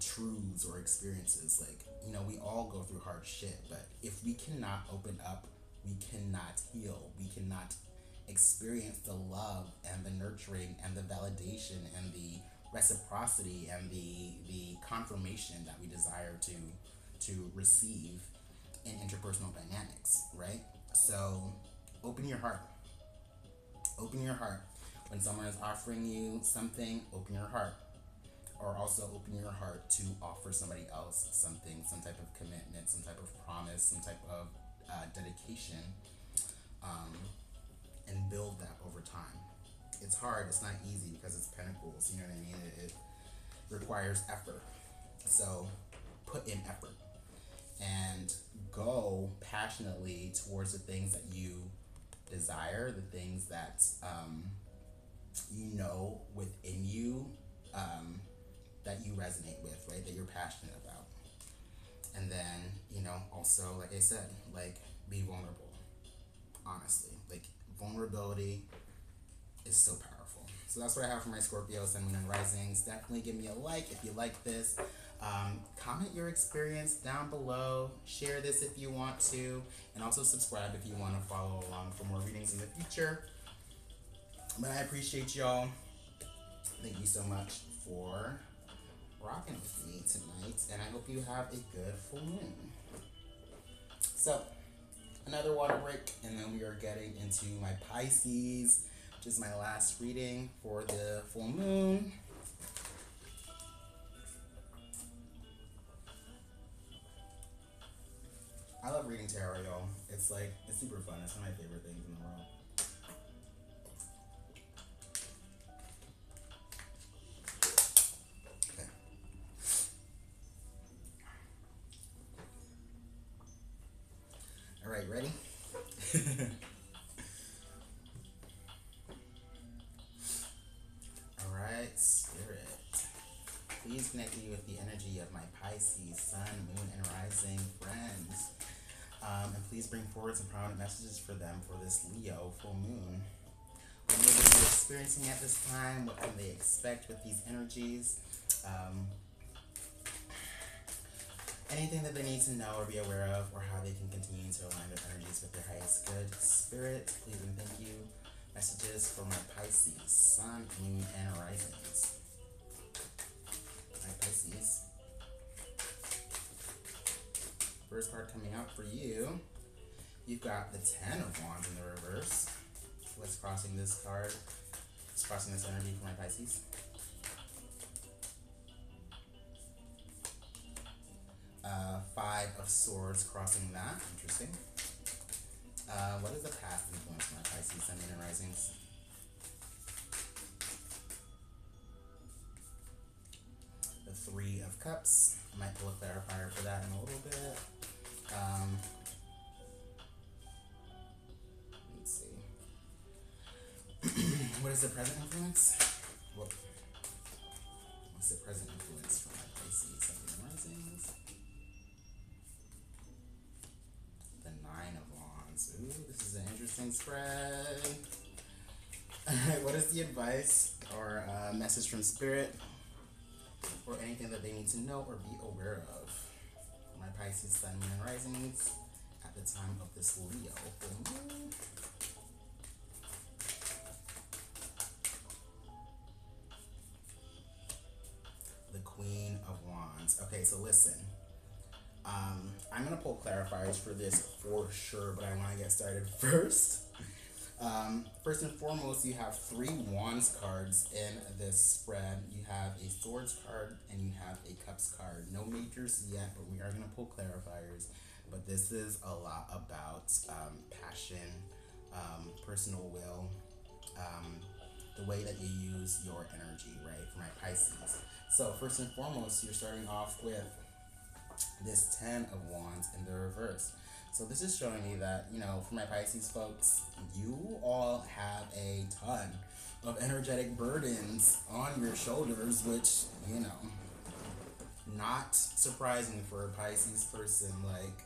truths or experiences. Like, you know, we all go through hard shit, but if we cannot open up, we cannot heal. We cannot experience the love and the nurturing and the validation and the reciprocity and the confirmation that we desire to receive in interpersonal dynamics, right? So open your heart. Open your heart. When someone is offering you something, open your heart. Or also open your heart to offer somebody else something, some type of commitment, some type of promise, some type of dedication, and build that over time. It's hard, it's not easy because it's pentacles, you know what I mean? It requires effort. So put in effort and go passionately towards the things that you desire, the things that you know within you, that you resonate with, right? That you're passionate about. And then, you know, also, like I said, like, be vulnerable. Honestly, like, vulnerability is so powerful. So that's what I have for my Scorpio, Sun, Moon, and Risings. Definitely give me a like if you like this. Comment your experience down below. Share this if you want to. And also subscribe if you want to follow along for more readings in the future. But I appreciate y'all. Thank you so much for rocking with me tonight. And I hope you have a good full moon. So, another water break, and then we are getting into my Pisces, which is my last reading for the full moon. I love reading tarot, y'all. It's super fun. It's one of my favorite things in the world. Okay. All right, ready? All right, Spirit. Please connect me with the energy of my Pisces, Sun, Moon, and Rising friends. And please bring forward some prominent messages for them for this Leo full moon. What may they be experiencing at this time? What can they expect with these energies? Anything that they need to know or be aware of, or how they can continue to align their energies with their highest good. Spirit, please and thank you. Messages for my Pisces, Sun, Moon, and Risings. My Pisces. First card coming out for you, you've got the Ten of Wands in the reverse. What's crossing this card? What's crossing this energy for my Pisces? Five of Swords crossing that. Interesting. What is the past influence for my Pisces, Sun, Moon, and Risings? The Three of Cups. I might pull a clarifier for that in a little bit. Let's see. What is the present influence? What's the present influence for my Pisces, Sun, Moon, and Risings? The Nine of Wands. Ooh, this is an interesting spread. Alright, what is the advice or message from Spirit, or anything that they need to know or be aware of for my Pisces, Sun, Moon, and Risings at the time of this Leo full moon? The Queen of Wands. Okay, so listen. I'm going to pull clarifiers for this for sure, but I want to get started first. First and foremost, you have 3 Wands cards in this spread. You have a Swords card and you have a Cups card. No majors yet, but we are going to pull clarifiers. But this is a lot about passion, personal will, the way that you use your energy, right, for my Pisces. So first and foremost, you're starting off with this 10 of Wands in the reverse. So this is showing me that, you know, for my Pisces folks, you all have a ton of energetic burdens on your shoulders, which, you know, not surprising for a Pisces person. Like,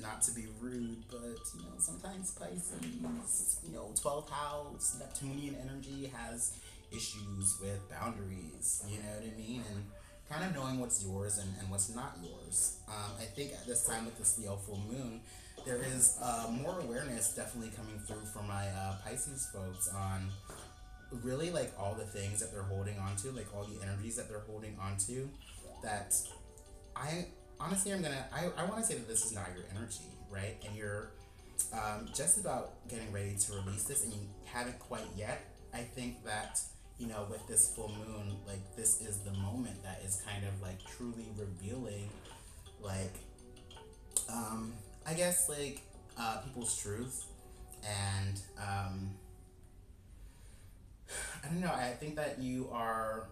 not to be rude, but sometimes Pisces, 12th house, Neptunian energy has issues with boundaries, you know what I mean? And kind of knowing what's yours and what's not yours. I think at this time with this Leo full moon, there is more awareness definitely coming through from my Pisces folks on really like all the things that they're holding on to, like all the energies that they're holding on to, that I honestly I want to say that this is not your energy, right? And you're just about getting ready to release this and you haven't quite yet. I think that, with this full moon, like this is the moment that is kind of like truly revealing, like, I guess like people's truth. And I don't know, I think that you are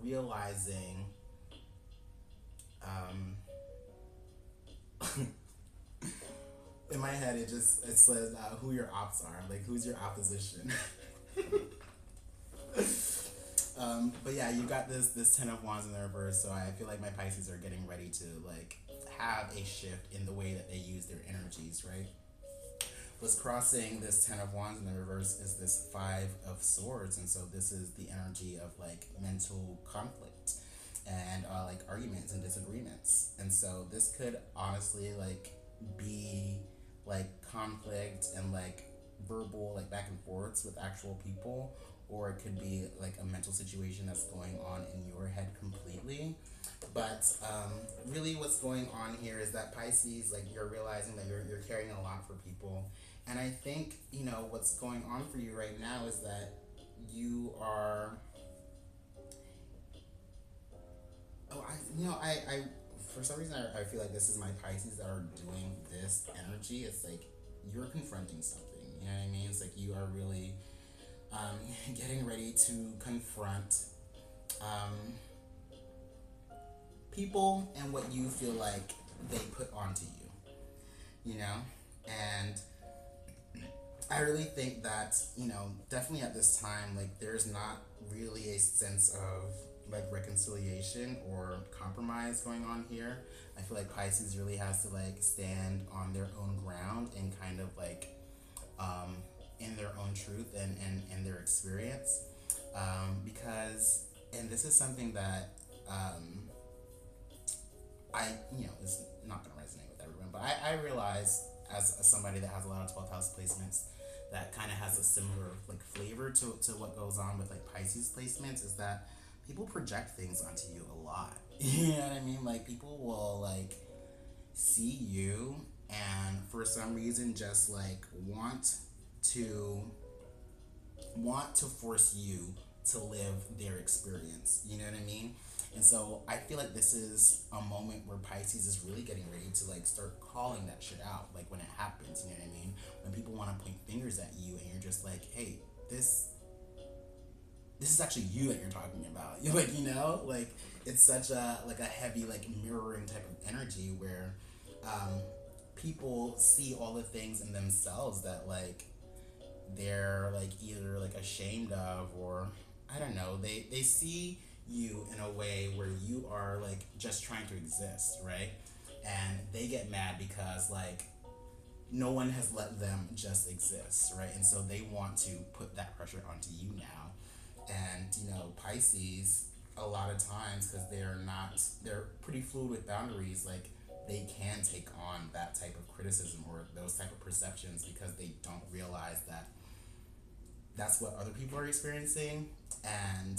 realizing, in my head it says who your ops are, like who's your opposition. But yeah, you got this Ten of Wands in the reverse, so I feel like my Pisces are getting ready to like have a shift in the way that they use their energies, right? What's crossing this Ten of Wands in the reverse is this Five of Swords, and so this is the energy of like mental conflict and like arguments and disagreements. And so this could honestly like be like conflict and like verbal like back and forths with actual people, or it could be like a mental situation that's going on in your head completely. But really what's going on here is that Pisces, like you're realizing that you're carrying a lot for people. And I think, what's going on for you right now is that you are, I for some reason I feel like this is my Pisces that are doing this energy. It's like you're confronting something, you know what I mean? It's like you are really getting ready to confront people and what you feel like they put onto you, and I really think that, definitely at this time, like there's not really a sense of like reconciliation or compromise going on here. I feel like Pisces really has to like stand on their own ground and kind of like in their own truth and their experience, because, and this is something that is not going to resonate with everyone, but I realize as somebody that has a lot of 12th house placements that kind of has a similar like flavor to what goes on with like Pisces placements, is that people project things onto you a lot. You know what I mean? Like people will like see you and for some reason just like want to force you to live their experience. You know what I mean? And so I feel like this is a moment where Pisces is really getting ready to like start calling that shit out. Like when it happens, you know what I mean? When people want to point fingers at you and you're just like, hey, this is actually you that you're talking about. You're like, like it's such a like a heavy like mirroring type of energy where people see all the things in themselves that like they're like either like ashamed of, or I don't know, they see you in a way where you are like just trying to exist, right? And they get mad because like no one has let them just exist, right? And so they want to put that pressure onto you now. And Pisces, a lot of times, because they're pretty fluid with boundaries, like they can take on that type of criticism or those type of perceptions because they don't realize that that's what other people are experiencing, and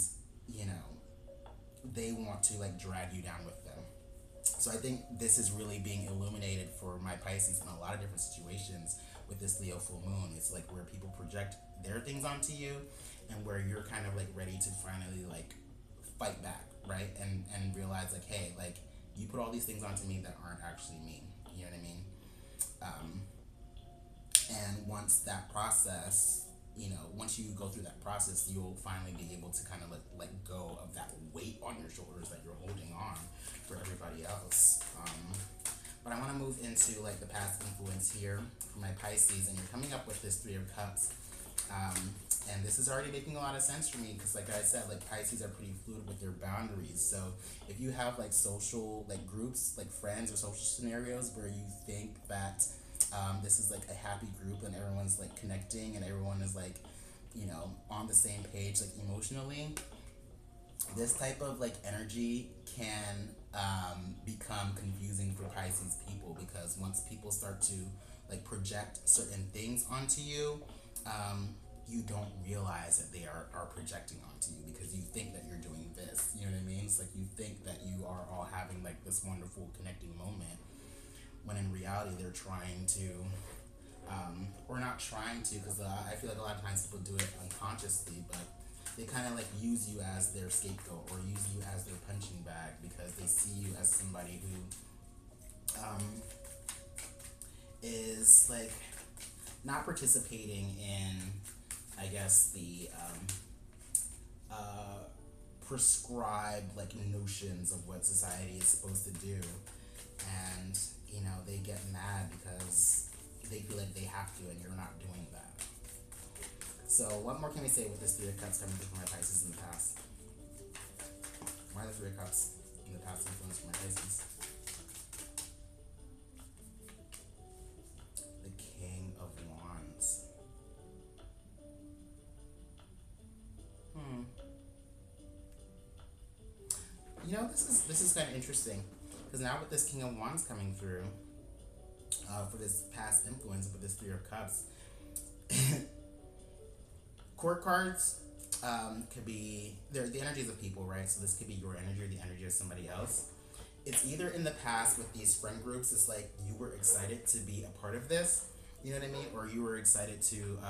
they want to like drag you down with them. So I think this is really being illuminated for my Pisces in a lot of different situations with this Leo full moon. It's like where people project their things onto you and where you're kind of like ready to finally like fight back, right? And realize like, hey, like you put all these things onto me that aren't actually me. You know what I mean? And once that process, once you go through that process, you'll finally be able to kind of let go of that weight on your shoulders that you're holding on for everybody else. But I want to move into like the past influence here for my Pisces, and you're coming up with this Three of Cups. And this is already making a lot of sense for me because, like I said, like Pisces are pretty fluid with their boundaries. So if you have like social like groups, like friends or social scenarios where you think that this is like a happy group and everyone's like connecting and everyone is like, you know, on the same page like emotionally, this type of like energy can become confusing for Pisces people, because once people start to like project certain things onto you, you don't realize that they are projecting onto you because you think that you're doing this. You know what I mean? It's like you think that you are all having like this wonderful connecting moment, when in reality they're trying to, or not trying to, because I feel like a lot of times people do it unconsciously, but they kind of like use you as their scapegoat or use you as their punching bag because they see you as somebody who is like not participating in, I guess, the prescribed like notions of what society is supposed to do, and you know they get mad because they feel like they have to, and you're not doing that. So what more can we say with this Three of Cups coming through for my Pisces in the past? Why are the Three of Cups in the past influence for my Pisces? The King of Wands. You know, this is kind of interesting because now with this King of Wands coming through for this past influence with this Three of Cups, court cards could be they're the energies of people, right? So this could be your energy or the energy of somebody else. It's either in the past with these friend groups, it's like you were excited to be a part of this, you know what I mean, or you were excited to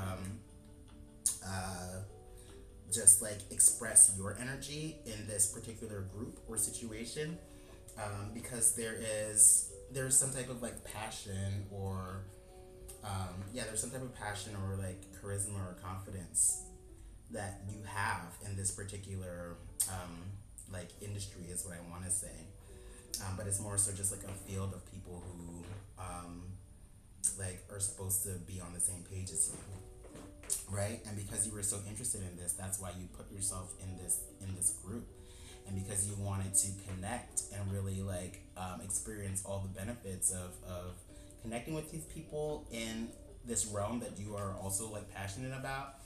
just like express your energy in this particular group or situation, because there's some type of like passion or there's some type of passion or like charisma or confidence that you have in this particular like industry is what I want to say, but it's more so just like a field of people who like are supposed to be on the same page as you, right? And because you were so interested in this, that's why you put yourself in this group, and because you wanted to connect and really like experience all the benefits of connecting with these people in this realm that you are also like passionate about,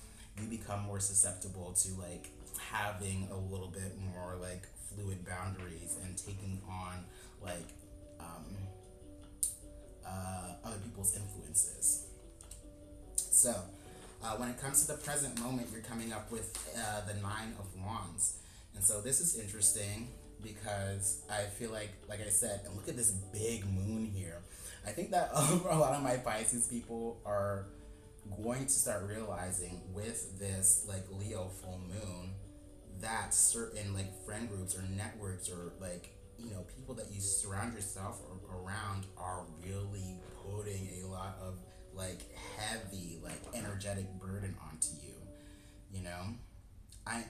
you become more susceptible to like having a little bit more like fluid boundaries and taking on like other people's influences. So when it comes to the present moment, you're coming up with the Nine of Wands. And so this is interesting because I feel like I said, and look at this big moon here. I think that a lot of my Pisces people are going to start realizing with this like Leo full moon that certain like friend groups or networks or like, you know, people that you surround yourself around are really putting a lot of like heavy like energetic burden onto you, you know. I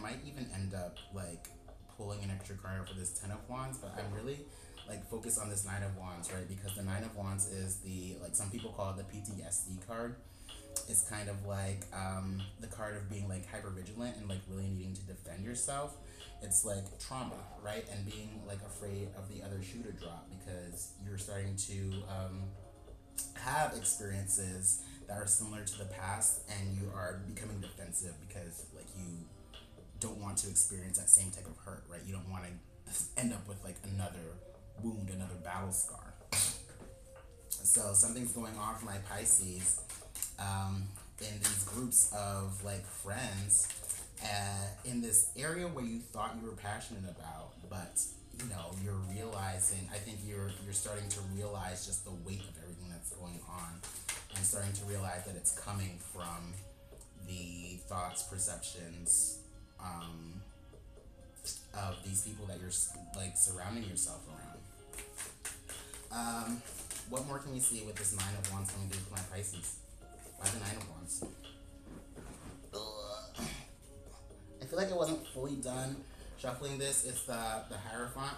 might even end up like pulling an extra card for this Ten of Wands, but I'm really like focused on this Nine of Wands, right? Because the Nine of Wands is the, like, some people call it the PTSD card. It's kind of like the card of being like hyper vigilant and like really needing to defend yourself. It's like trauma, right? And being like afraid of the other shoe to drop because you're starting to have experiences that are similar to the past, and you are becoming defensive because like you don't want to experience that same type of hurt, right? You don't want to end up with like another wound, another battle scar. So something's going on for my Pisces in these groups of like friends in this area where you thought you were passionate about, but you know, you're realizing, I think you're starting to realize just the weight of everything that's going on, and starting to realize that it's coming from the thoughts, perceptions of these people that you're like surrounding yourself around. What more can we see with this Nine of Wands coming through for my Pisces? Why the Nine of Wands? I feel like I wasn't fully done shuffling this. It's the Hierophant.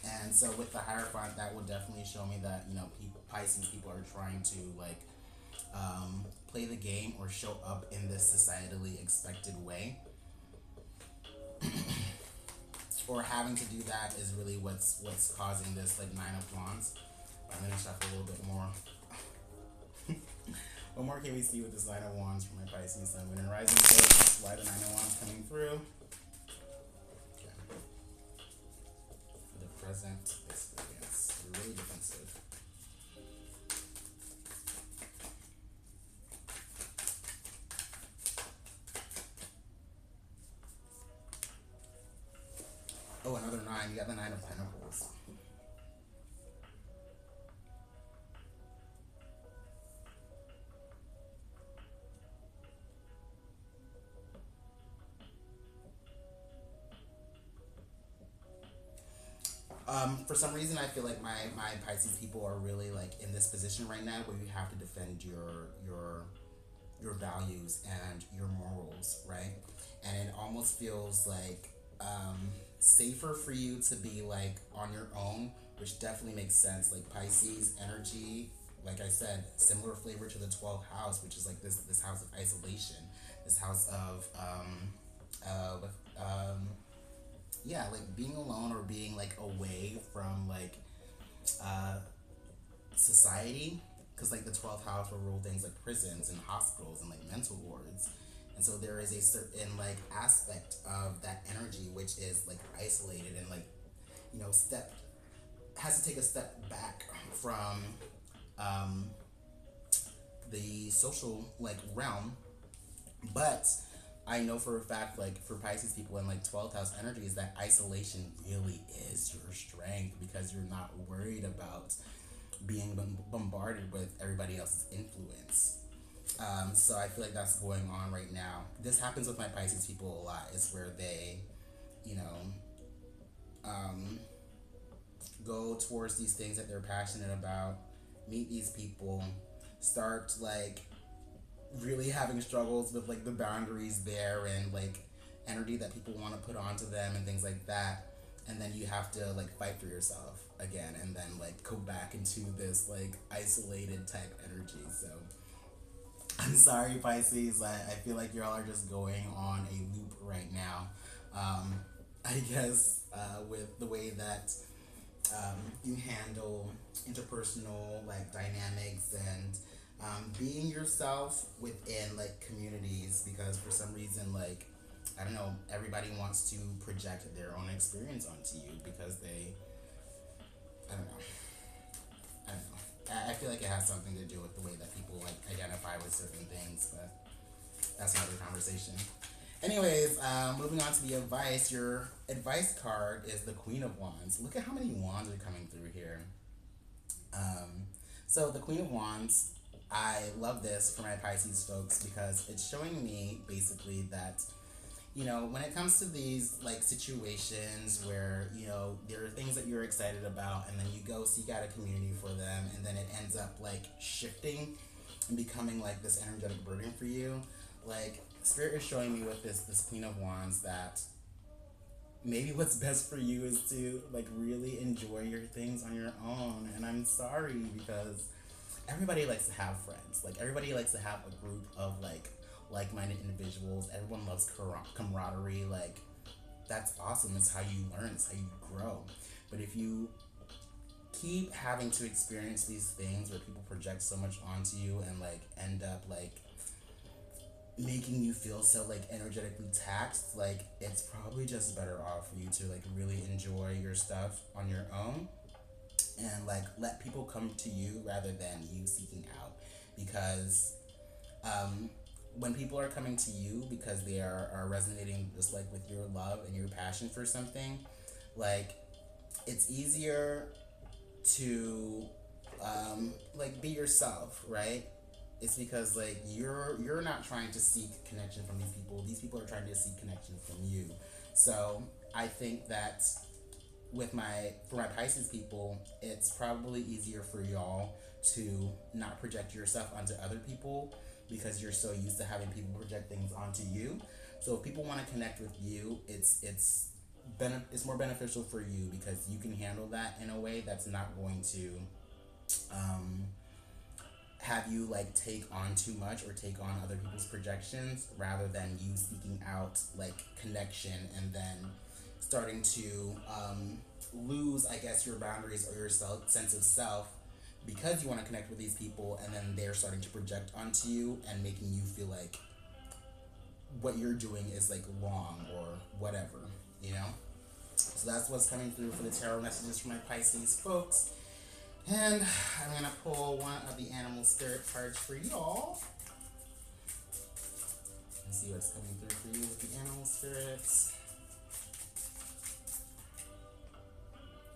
And so with the Hierophant, that would definitely show me that, you know, Pisces people are trying to like play the game or show up in this societally expected way, or having to do that is really what's causing this like Nine of Wands. I'm gonna shuffle a little bit more. What more can we see with this Nine of Wands for my Pisces Sun, Moon, and Rising folks? Why the Nine of Wands coming through? Okay. For the present experience, we're really defensive. Oh, another 9. You got the 9 of Pentacles. For some reason, I feel like my Pisces people are really like in this position right now where you have to defend your values and your morals, right? And it almost feels like safer for you to be like on your own, which definitely makes sense. Like Pisces energy, like I said, similar flavor to the 12th house, which is like this house of isolation, this house of yeah, like being alone or being like away from like society, because like the 12th house will rule things like prisons and hospitals and like mental wards, and so there is a certain like aspect of that energy which is like isolated and like, you know, has to take a step back from the social like realm. But I know for a fact, like for Pisces people in like 12th house energy, is that isolation really is your strength because you're not worried about being bombarded with everybody else's influence. So I feel like that's going on right now. This happens with my Pisces people a lot. It's where they, you know, go towards these things that they're passionate about, meet these people, start like really having struggles with like the boundaries there and like energy that people want to put onto them and things like that, and then you have to like fight for yourself again and then like go back into this like isolated type energy. So I'm sorry, Pisces, I feel like y'all are just going on a loop right now. I guess with the way that you handle interpersonal like dynamics and being yourself within like communities, because for some reason, like, I don't know, everybody wants to project their own experience onto you because I don't know, I feel like it has something to do with the way that people like identify with certain things, but that's another conversation. Anyways, moving on to the advice. Your advice card is the Queen of Wands. Look at how many wands are coming through here. So the Queen of Wands, I love this for my Pisces folks because it's showing me basically that, you know, when it comes to these like situations where, you know, there are things that you're excited about and then you go seek out a community for them and then it ends up like shifting and becoming like this energetic burden for you. Like Spirit is showing me with this Queen of Wands that maybe what's best for you is to like really enjoy your things on your own. And I'm sorry because everybody likes to have friends. Like everybody likes to have a group of like-minded individuals. Everyone loves camaraderie. Like that's awesome. It's how you learn. It's how you grow. But if you keep having to experience these things where people project so much onto you and like end up like making you feel so like energetically taxed, like it's probably just better off for you to like really enjoy your stuff on your own and like let people come to you rather than you seeking out. Because when people are coming to you because they are resonating just like with your love and your passion for something, like it's easier to like be yourself, right? It's because like you're not trying to seek connection from these people. These people are trying to seek connection from you. So I think that for my Pisces people, it's probably easier for y'all to not project yourself onto other people because you're so used to having people project things onto you. So if people want to connect with you, it's more beneficial for you because you can handle that in a way that's not going to have you like take on too much or take on other people's projections rather than you seeking out like connection and then starting to lose, I guess, your boundaries or your sense of self because you want to connect with these people, and then they're starting to project onto you and making you feel like what you're doing is like wrong or whatever, you know? So that's what's coming through for the tarot messages for my Pisces folks. And I'm going to pull one of the animal spirit cards for y'all. And see what's coming through for you with the animal spirits.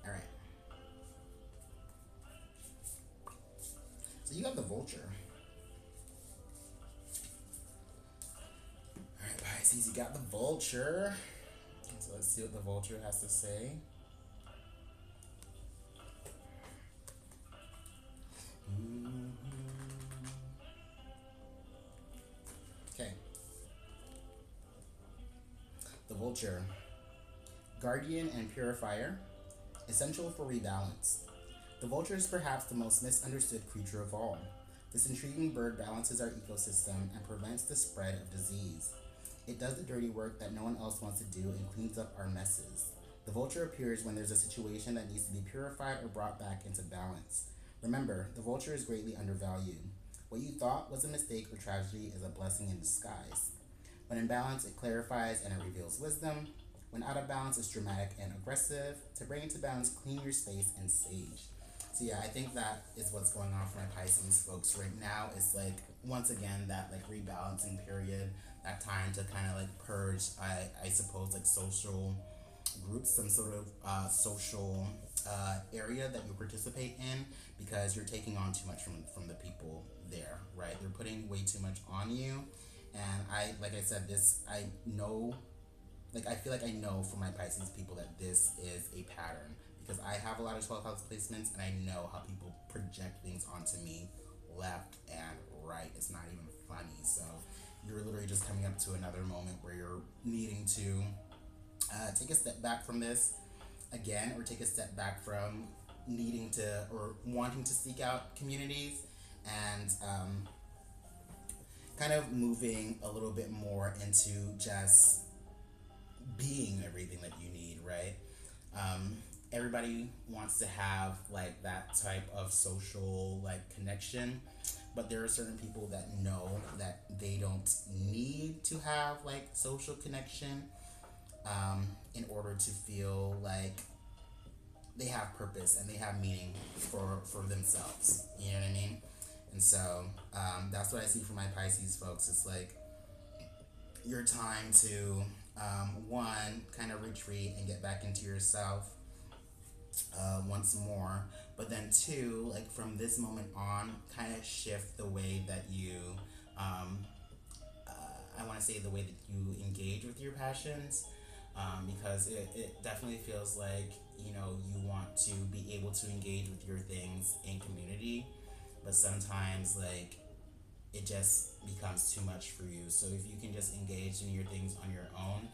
Alright. So you got the vulture. Alright, Pisces, you got the vulture. So let's see what the vulture has to say. Okay. The vulture. Guardian and purifier. Essential for rebalance. The vulture is perhaps the most misunderstood creature of all. This intriguing bird balances our ecosystem and prevents the spread of disease. It does the dirty work that no one else wants to do and cleans up our messes. The vulture appears when there's a situation that needs to be purified or brought back into balance. Remember, the vulture is greatly undervalued. What you thought was a mistake or tragedy is a blessing in disguise. When in balance, it clarifies and it reveals wisdom. When out of balance, it's dramatic and aggressive. To bring into balance, clean your space and sage. So yeah, I think that is what's going on for my Pisces folks right now. It's like, once again, that like rebalancing period, that time to kind of like purge, I suppose, like social groups, some sort of social area that you participate in, because you're taking on too much from the people there, right? They're putting way too much on you. And like I said, I know, like I feel like I know from my Pisces people that this is a pattern, because I have a lot of 12th house placements and I know how people project things onto me left and right. It's not even funny. So you're literally just coming up to another moment where you're needing to take a step back from this again, or take a step back from needing to or wanting to seek out communities, and kind of moving a little bit more into just being everything that you need, right? Everybody wants to have like that type of social like connection, but there are certain people that know that they don't need to have like social connection in order to feel like they have purpose and they have meaning for themselves. You know what I mean? And so that's what I see for my Pisces folks. It's like your time to one, kind of retreat and get back into yourself once more, but then two, like from this moment on, kind of shift the way that you I want to say the way that you engage with your passions, because it definitely feels like, you know, you want to be able to engage with your things in community, but sometimes like it just becomes too much for you. So if you can just engage in your things on your own,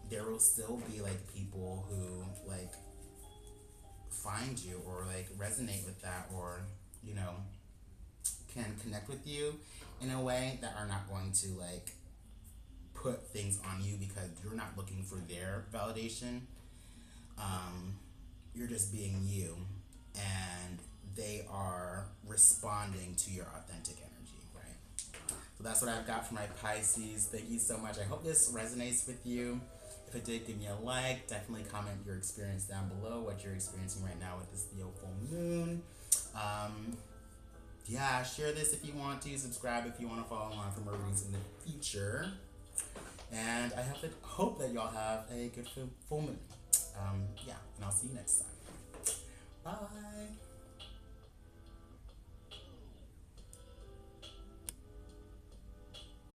there will still be like people who like find you or like resonate with that, or you know, can connect with you in a way that are not going to like put things on you because you're not looking for their validation. You're just being you, and they are responding to your authentic energy, right? So that's what I've got for my Pisces. Thank you so much. I hope this resonates with you. If it did, give me a like. Definitely comment your experience down below, what you're experiencing right now with this Leo full moon. Yeah, share this if you want to. Subscribe if you want to follow along for more readings in the future. And I hope that y'all have a good full moon. Yeah, and I'll see you next time. Bye.